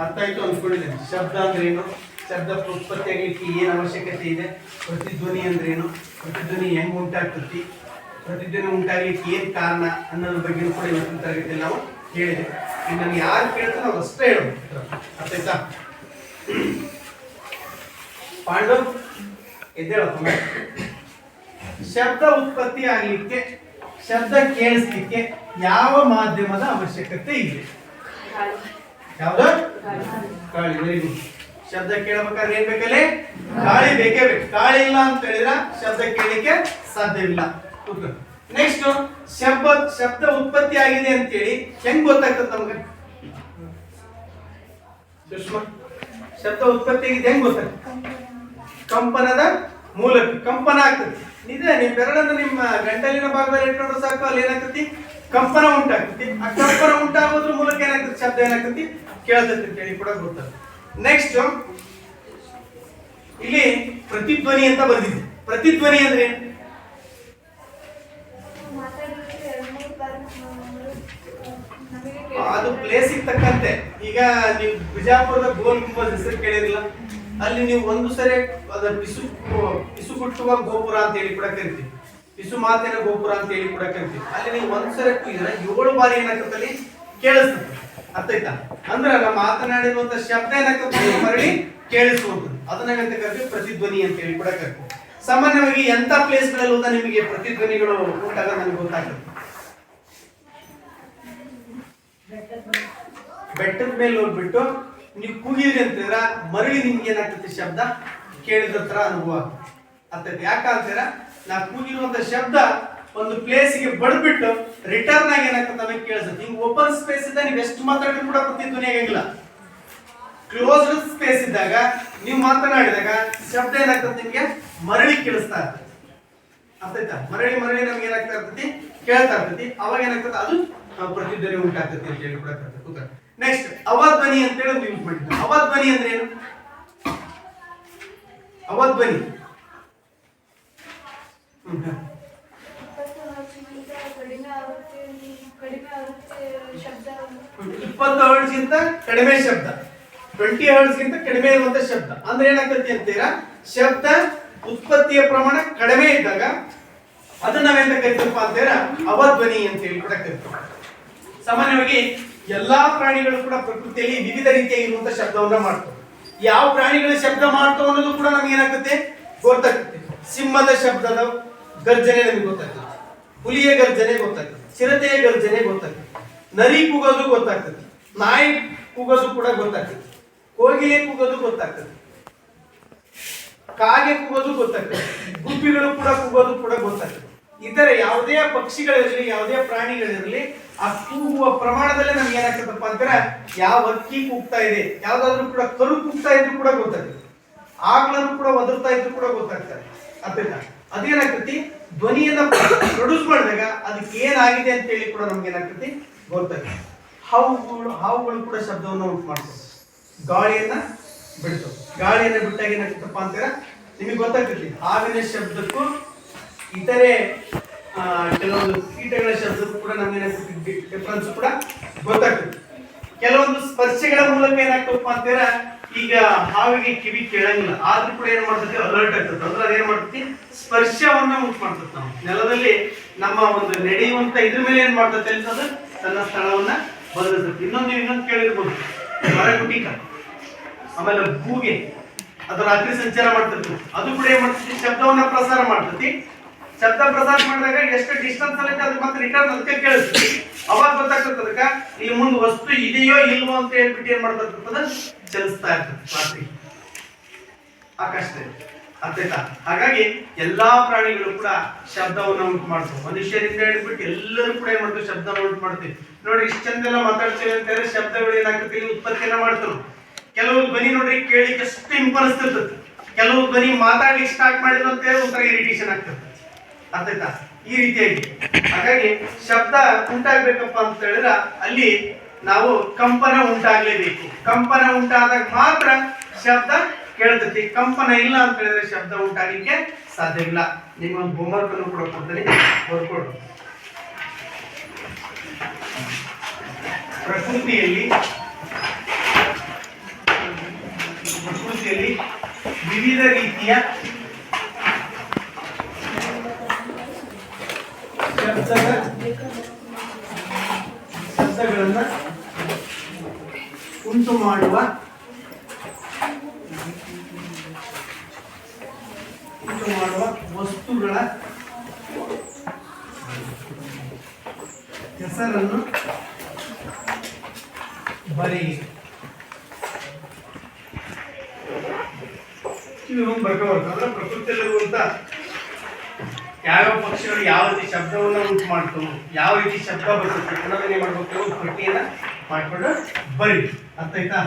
ಅರ್ಥ ಆಯ್ತು ಅಂದ್ಕೊಂಡಿದ್ದೇನೆ. ಶಬ್ದ ಅಂದ್ರೆ ಏನು, ಶಬ್ದ ಉತ್ಪತ್ತಿ ಆಗಲಿಕ್ಕೆ ಏನು ಅವಶ್ಯಕತೆ ಇದೆ, ಪ್ರತಿಧ್ವನಿ ಅಂದ್ರೆ ಏನು, ಪ್ರತಿಧ್ವನಿ ಹೆಂಗ್ ಉಂಟಾಗ್ತತಿ, ಪ್ರತಿಧ್ವನಿ ಉಂಟಾಗ್ಲಿಕ್ಕೆ ಏನ್ ಕಾರಣ ಅನ್ನೋದ್ರ ಬಗ್ಗೆ ಕೂಡ ಇವತ್ತಿನ ತರಗತಿಯಲ್ಲಿ ನಾವು ಹೇಳಿದೆ. ಈಗ ನಮ್ಗೆ ಯಾರು ಕೇಳ್ತಾರೋ ನಾವು ಅಷ್ಟೇ ಹೇಳ್ಬೇಕು. ಅರ್ಥಾಯ್ತಾ? ಪಾಂಡವ್ ಎದ್ದೇಳಪ್ಪ. ಶಬ್ದ ಉತ್ಪತ್ತಿ ಆಗ್ಲಿಕ್ಕೆ, ಶಬ್ದ ಕೇಳಿಸ್ಲಿಕ್ಕೆ ಯಾವ ಮಾಧ್ಯಮದ ಅವಶ್ಯಕತೆ ಇದೆ? ಯಾವ್ದು? ಗಾಳಿ. Very good. ಶಬ್ದ ಕೇಳಬೇಕಾದ್ರೆ ಏನ್ ಬೇಕಲ್ಲಿ? ಗಾಳಿ ಬೇಕೇ ಬೇಕು. ಗಾಳಿ ಇಲ್ಲ ಅಂತ ಹೇಳಿದ್ರೆ ಶಬ್ದ ಕೇಳಲಿಕ್ಕೆ ಸಾಧ್ಯವಿಲ್ಲ. ನೆಕ್ಸ್ಟ್, ಶಬ್ದ ಉತ್ಪತ್ತಿ ಆಗಿದೆ ಅಂತೇಳಿ ಹೆಂಗ್ ಗೊತ್ತಾಗ್ತದೆ ನಮ್ಗೆ? ಸುಷ್ಮಾ, ಶಬ್ದ ಉತ್ಪತ್ತಿ ಆಗಿದೆ ಹೆಂಗ್ ಗೊತ್ತಾಗ್ತದೆ? ಕಂಪನದ ಮೂಲಕ ಕಂಪನ ಆಗ್ತದೆ. ನಿಜ, ನೀವು ಬೆರಳನ್ನು ನಿಮ್ಮ ಗಂಟಲಿನ ಭಾಗದಲ್ಲಿ ಇಟ್ಕೊಂಡ್ರೆ ಸಾಕು, ಅಲ್ಲಿ ಏನಾಗ್ತತಿ? ಕಂಪನ ಉಂಟಾಗ್ತತಿ. ಆ ಕಂಪನ ಉಂಟಾಗೋದ್ರ ಮೂಲಕ ಏನಾಗ್ತದೆ? ಶಬ್ದ ಏನಾಗ್ತತಿ? ಕೇಳ್ತತಿ ಅಂತ ಹೇಳಿ ಕೂಡ ಗೊತ್ತಾಗ್ತದೆ. ನೆಕ್ಸ್ಟ್, ಇಲ್ಲಿ ಪ್ರತಿಧ್ವನಿ ಅಂತ ಬಂದಿದೆ. ಪ್ರತಿಧ್ವನಿ ಅಂದ್ರೆ ಅದು ಪ್ಲೇಸಿಗೆ ತಕ್ಕಂತೆ. ಈಗ ನೀವು ಬಿಜಾಪುರದ ಗೋಲ್ ಗುಂಬಜ್ ಹೆಸರು ಕೇಳಿರಲಿಲ್ಲ? ಅಲ್ಲಿ ನೀವು ಒಂದು ಸರಿ ಅದ ಪಿಸು ಕುಟ್ಟುವ ಗೋಪುರ ಅಂತ ಹೇಳಿ ಕೂಡ ಕರಿತೀವಿ, ಪಿಸು ಮಾತಿನ ಗೋಪುರ ಅಂತ ಹೇಳಿ ಕೂಡ ಕರಿತೀವಿ. ಅಲ್ಲಿ ನೀವು ಒಂದು ಸರಿ ಕೂಗಿದ್ರೆ 7 ಬಾರಿ ಏನಾಗ್ತದೆ ಅಲ್ಲಿ ಕೇಳಿಸ್ತದೆ. ಅರ್ಥ ಆಯ್ತಾ? ಅಂದ್ರೆ ನಾವು ಮಾತನಾಡಿರುವಂತ ಶಬ್ದ ಏನಾಗ್ತದೆ ಮರಳಿ ಕೇಳಿಸುವಂಥದ್ದು. ಅದನ್ನ ಎಂತ ಕರಿತೀವಿ? ಪ್ರತಿಧ್ವನಿ ಅಂತ ಹೇಳಿ ಕೂಡ ಕರಿತೀವಿ. ಸಾಮಾನ್ಯವಾಗಿ ಎಂತ ಪ್ಲೇಸ್ ಗಳಲ್ಲಿ ಹೋದ ನಿಮಗೆ ಪ್ರತಿಧ್ವನಿಗಳು ಉಂಟಾಗ ನಮ್ಗೆ ಗೊತ್ತಾಗ್ತದೆ? ಬೆಟ್ಟದ ಮೇಲೆ ಹೋಗ್ಬಿಟ್ಟು ನೀವು ಕೂಗಿದ್ರಿ ಅಂತೀರ, ಮರಳಿ ನಿಮ್ಗೆ ಏನಾಗ್ತದೆ? ಶಬ್ದ ಕೇಳಿದ ತರ ಅನುಭವ ಆಗ್ತದೆ. ಯಾಕಂತೀರ, ನಾ ಕೂಗಿರುವಂತ ಶಬ್ದ ಒಂದು ಪ್ಲೇಸಿಗೆ ಬಡ್ಬಿಟ್ಟು ರಿಟರ್ನ್ ಆಗಿ ಏನಾಗ್ತದೆ ನಮಗೆ ಕೇಳಿಸುತ್ತೆ. ನೀವು ಓಪನ್ ಸ್ಪೇಸ್ ಇದ್ದಾಗ ನೀವು ಎಷ್ಟು ಮಾತಾಡಿದ್ರು ಕೂಡ ಪ್ರತಿಧ್ವನಿ ಆಗಂಗಿಲ್ಲ. ಕ್ಲೋಸ್ಡ್ ಸ್ಪೇಸ್ ಇದ್ದಾಗ ನೀವು ಮಾತನಾಡಿದಾಗ ಶಬ್ದ ಏನಾಗ್ತದೆ? ನಿಮ್ಗೆ ಮರಳಿ ಕೇಳಿಸ್ತಾ ಇರ್ತದೆ. ಅರ್ಥಾಯ್ತಾ? ಮರಳಿ ನಮ್ಗೆ ಏನಾಗ್ತಾ ಇರ್ತೈತಿ? ಕೇಳ್ತಾ ಇರ್ತೈತಿ. ಅವಾಗ ಏನಾಗ್ತದೆ? ಅದು ಪ್ರತಿಧ್ವನಿ ಉಂಟಾಗ್ತದೆ ಅಂತ ಹೇಳಿ ಕೂಡ ಕರ್ತದೆ. ನೆಕ್ಸ್ಟ್, ಅವಧ್ವನಿ ಅಂತ ಹೇಳಿ ಯೂಸ್ ಮಾಡಿದ್ವಿ. ಅವಧ್ವನಿ ಅಂದ್ರೆ ಏನು? ಅವಧ್ವನಿ 20 ಹರ್ಟ್ಜ್ ಗಿಂತ ಕಡಿಮೆ ಶಬ್ದ, 20 ಹರ್ಟ್ಜ್ ಗಿಂತ ಕಡಿಮೆ ಇರುವಂತ ಶಬ್ದ ಅಂದ್ರೆ ಏನಾಗ್ತದೆ ಅಂತೀರಾ? ಶಬ್ದ ಉತ್ಪತ್ತಿಯ ಪ್ರಮಾಣ ಕಡಿಮೆ ಇದ್ದಾಗ ಅದನ್ನ ನಾವೆಂತ ಕರಿತೀವಪ್ಪ ಅಂತೀರಾ? ಅವಧ್ವನಿ ಅಂತ ಹೇಳಿ ಕೂಡ ಕರಿತೀವಿ. ಸಾಮಾನ್ಯವಾಗಿ ಎಲ್ಲಾ ಪ್ರಾಣಿಗಳು ಕೂಡ ಪ್ರಕೃತಿಯಲ್ಲಿ ವಿವಿಧ ರೀತಿಯಾಗಿರುವಂತಹ ಶಬ್ದವನ್ನ ಮಾಡ್ತವೆ. ಯಾವ ಪ್ರಾಣಿಗಳ ಶಬ್ದ ಮಾಡ್ತಾವ ಅನ್ನೋದು ಕೂಡ ನಮ್ಗೆ ಏನಾಗುತ್ತೆ? ಗೊತ್ತಾಗ್ತದೆ. ಸಿಂಹದ ಶಬ್ದದ ಗರ್ಜನೆ ನಮಗೆ ಗೊತ್ತಾಗ್ತದೆ, ಹುಲಿಯ ಗರ್ಜನೆ ಗೊತ್ತಾಗ್ತದೆ, ಚಿರತೆಯ ಗರ್ಜನೆ ಗೊತ್ತಾಗ್ತದೆ, ನರಿ ಕೂಗೋದು ಗೊತ್ತಾಗ್ತದೆ, ನಾಯಿ ಕೂಗೋದು ಕೂಡ ಗೊತ್ತಾಗ್ತದೆ, ಕೋಗಿಲೆ ಕೂಗೋದು ಗೊತ್ತಾಗ್ತದೆ, ಕಾಗೆ ಕೂಗೋದು ಗೊತ್ತಾಗ್ತದೆ, ಗುಬ್ಬಿಗಳು ಕೂಡ ಕೂಗೋದು ಕೂಡ ಗೊತ್ತಾಗ್ತದೆ. ಇತರ ಯಾವುದೇ ಪಕ್ಷಿಗಳಿರಲಿ, ಯಾವುದೇ ಪ್ರಾಣಿಗಳಿರಲಿ, ಆ ಕೂಗುವ ಪ್ರಮಾಣದಲ್ಲೇ ನಮ್ಗೆ ಏನಾಗ್ತದಪ್ಪ ಅಂತಾರೆ? ಯಾವ ಹಕ್ಕಿ ಕೂಗ್ತಾ ಇದೆ, ಯಾವ್ದಾದ್ರು ಕೂಡ ಕರು ಕೂಗ್ತಾ ಇದ್ರು ಕೂಡ ಗೊತ್ತಾಗ್ತದೆ, ಆಕಳನ್ನು ಕೂಡ ಒದರ್ತಾ ಇದ್ರು ಕೂಡ ಗೊತ್ತಾಗ್ತದೆ. ಅರ್ಥಾಯ್ತಾ? ಅದೇನಾಗ್ತತಿ? ಧ್ವನಿಯನ್ನ ಪ್ರೊಡ್ಯೂಸ್ ಮಾಡಿದಾಗ ಅದಕ್ಕೆ ಏನಾಗಿದೆ ಅಂತ ಹೇಳಿ ಕೂಡ ನಮ್ಗೆ ಏನಾಗ್ತತಿ? ಗೊತ್ತಾಗ್ತದೆ. ಹಾವುಗಳು ಕೂಡ ಶಬ್ದವನ್ನು ಉಂಟು ಮಾಡ್ತವೆ, ಗಾಳಿಯನ್ನ ಬಿಡ್ತವೆ. ಗಾಳಿಯನ್ನ ಬಿಟ್ಟಾಗ ಏನಾಗ್ತದಪ್ಪ ಅಂತೀರ? ನಿಮಗೆ ಗೊತ್ತಾಗ್ತದೆ. ಹಾವಿನ ಶಬ್ದಕ್ಕೂ ಇತರೆ ಕೆಲವೊಂದು ಕೀಟಗಳ ಶಬ್ದಕ್ಕೂ ಕೂಡ ನಮ್ಗೆ ಏನಾಗ್ತದೆ? ಡಿಫ್ರೆನ್ಸ್ ಕೂಡ ಗೊತ್ತಾಗ್ತದೆ. ಕೆಲವೊಂದು ಸ್ಪರ್ಶಗಳ ಮೂಲಕ ಏನಾಗ್ತದಪ್ಪ ಅಂತೀರ? ಈಗ ಹಾವಿಗೆ ಕಿವಿ ಕೇಳಂಗಿಲ್ಲ, ಆದ್ರೂ ಕೂಡ ಏನ್ ಮಾಡ್ತೈತಿ? ಅಲರ್ಟ್ ಆಗ್ತದೆ. ಅಂದ್ರೆ ಅದೇನ್ ಮಾಡ್ತೈತಿ? ಸ್ಪರ್ಶವನ್ನ ಉಂಟು ಮಾಡ್ತದೆ. ನಾವು ನೆಲದಲ್ಲಿ ನಮ್ಮ ಒಂದು ನಡೆಯುವಂತ ಇದ್ರ ಮೇಲೆ ಏನ್ ಮಾಡ್ತೈತೆ ಅಂತಂದ್ರೆ ತನ್ನ ಸ್ಥಳವನ್ನ ಬದಲಿಸ್ತದೆ. ಇನ್ನೊಂದು ಕೇಳಿರ್ಬೋದು, ಮರಗುಟಿಕ, ಆಮೇಲೆ ಗೂಗೆ, ಅದು ರಾತ್ರಿ ಸಂಚಾರ ಮಾಡ್ತೈತಿ. ಅದು ಕೂಡ ಏನ್ ಮಾಡ್ತೈತಿ? ಶಬ್ದವನ್ನ ಪ್ರಸಾರ ಮಾಡ್ತೈತಿ. ಶಬ್ದ ಪ್ರಸಾರ ಮಾಡಿದಾಗ ಎಷ್ಟು ಡಿಸ್ಟೆನ್ಸ್ ಅಲ್ಲಿ ಅದು ಮತ್ತೆ ರಿಟರ್ನ್ ಅದಕ್ಕೆ ಕೇಳಿಸ್ತದೆ. ಅವಾಗ ಗೊತ್ತಾಗ್ತದೆ ಅದಕ್ಕೆ ಇಲ್ಲಿ ಮುಂದೆ ವಸ್ತು ಇದೆಯೋ ಇಲ್ವೋ ಅಂತ ಹೇಳ್ಬಿಟ್ಟು ಏನ್ ಮಾಡ್ತದ? ಚಲಿಸ್ತಾ ಇರ್ತದೆ ರಾತ್ರಿ ಆಕಾಶದಲ್ಲಿ. ಅರ್ಥಾಯ್ತಾ? ಹಾಗಾಗಿ ಎಲ್ಲಾ ಪ್ರಾಣಿಗಳು ಕೂಡ ಶಬ್ದವನ್ನು ಉಂಟು ಮಾಡ್ತವೆ. ಮನುಷ್ಯರಿಂದ ಹಿಡಿದ್ಬಿಟ್ಟು ಎಲ್ಲರೂ ಕೂಡ ಏನ್ ಮಾಡ್ತೀವಿ? ಶಬ್ದವನ್ನು ಉಂಟು ಮಾಡ್ತೀವಿ. ನೋಡಿ, ಇಷ್ಟು ಚಂದೆಲ್ಲ ಮಾತಾಡ್ತೀವಿ ಅಂತ ಹೇಳಿದ್ರೆ ಶಬ್ದಗಳು ಏನಾಗ್ತದೆ? ಉತ್ಪತ್ತಿಯನ್ನ ಮಾಡ್ತವೆ. ಕೆಲವು ಧ್ವನಿ ನೋಡ್ರಿ ಕೇಳಿಕ್ಕೆ ಎಷ್ಟು ಇಂಪನಿಸ್ತಿರ್ತದೆ, ಕೆಲವು ಧ್ವನಿ ಮಾತಾಡ್ಲಿಕ್ಕೆ ಸ್ಟಾರ್ಟ್ ಮಾಡಿದ್ರು ಅಂತ ಹೇಳಿ ಒಂಥರ ಇರಿಟೇಷನ್ ಆಗ್ತದೆ. ಅರ್ಥಾಯ್ತಾ? ಈ ರೀತಿಯಾಗಿ ಹಾಗಾಗಿ ಶಬ್ದ ಉಂಟಾಗ್ಬೇಕಪ್ಪ ಅಂತ ಹೇಳಿದ್ರೆ ಅಲ್ಲಿ ನಾವು ಕಂಪನ ಉಂಟಾಗ್ಲೇಬೇಕು. ಕಂಪನ ಉಂಟಾದಾಗ ಮಾತ್ರ ಶಬ್ದ ಕೇಳ್ತೈತಿ. ಕಂಪನ ಇಲ್ಲ ಅಂತ ಹೇಳಿದ್ರೆ ಶಬ್ದ ಉಂಟಾಗಲಿಕ್ಕೆ ಸಾಧ್ಯವಿಲ್ಲ. ನಿಮ್ಮೊಂದು ಹೋಮ್ವರ್ಕ್ ಅನ್ನು ಕೂಡ ಕೊಡ್ತೀನಿ, ಬರ್ಕೊಡು. ಪ್ರಕೃತಿಯಲ್ಲಿ ವಿವಿಧ ರೀತಿಯ ಶಬ್ದಗಳನ್ನು ಉಂಟು ಮಾಡುವ ವಸ್ತುಗಳ ಹೆಸರನ್ನು ಬರೆಯಿರಿ. ಇದು ಬರ್ಕೋಬಾರ್ದು. ಪ್ರಕೃತಿಯಲ್ಲಿರುವಂತ ಯಾವ್ಯಾವ ಪಕ್ಷಿಗಳು ಯಾವ ರೀತಿ ಶಬ್ದವನ್ನು ಉಂಟು ಮಾಡ್ತವೆ, ಯಾವ ರೀತಿ ಶಬ್ದ ಬರ್ತದೆ ಅನ್ನೋದನ್ನೇ ಮಾಡ್ಬೇಕು. ಒಂದು ಪಟ್ಟಿಯನ್ನ ಮಾಡ್ಕೊಂಡು ಬರಿ. ಅರ್ಥ ಆಯ್ತಾ?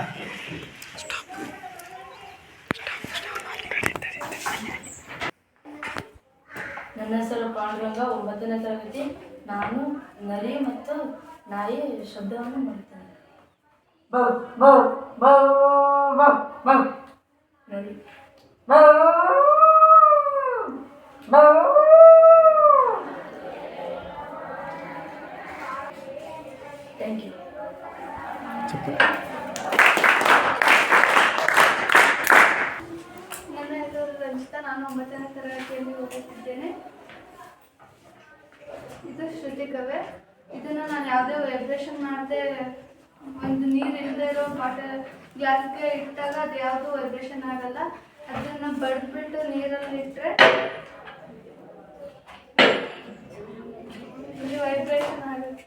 ನನ್ನ ಹೆಸರು ಪಾಂಡುರಂಗ, 9ನೇ ತರಗತಿ. ನಾನು ನರಿ ಮತ್ತು ನಾಯಿ ಶಬ್ದವನ್ನು ಮಾಡ್ತೇನೆ. ಬೌ ಬೌ ಬೌ ಬೌ ಬೌ. ನರಿ ಬೌ ಬೌ. Thank you. ನನ್ನ ಹೆಸರು ರಂಜಿತಾ. ನಾನು 9ನೇ ತರಗತಿಯಲ್ಲಿ ಓದುತ್ತಿದ್ದೇನೆ. ಇದು ಶ್ರುತಿ ಕವೆ. ಇದನ್ನು ನಾನು ಯಾವುದೇ ವೈಬ್ರೇಷನ್ ಮಾಡದೆ ಒಂದು ನೀರು ಇಲ್ಲದೆ ಇರೋ ಗ್ಲಾಸ್ಗೆ ಇಟ್ಟಾಗ ಅದು ಯಾವುದು ವೈಬ್ರೇಷನ್ ಆಗಲ್ಲ. ಅದನ್ನು ಬಡ್ದ್ಬಿಟ್ಟು ನೀರಲ್ಲಿ ಇಟ್ಟರೆ ಇಲ್ಲಿ ವೈಬ್ರೇಷನ್ ಆಗುತ್ತೆ.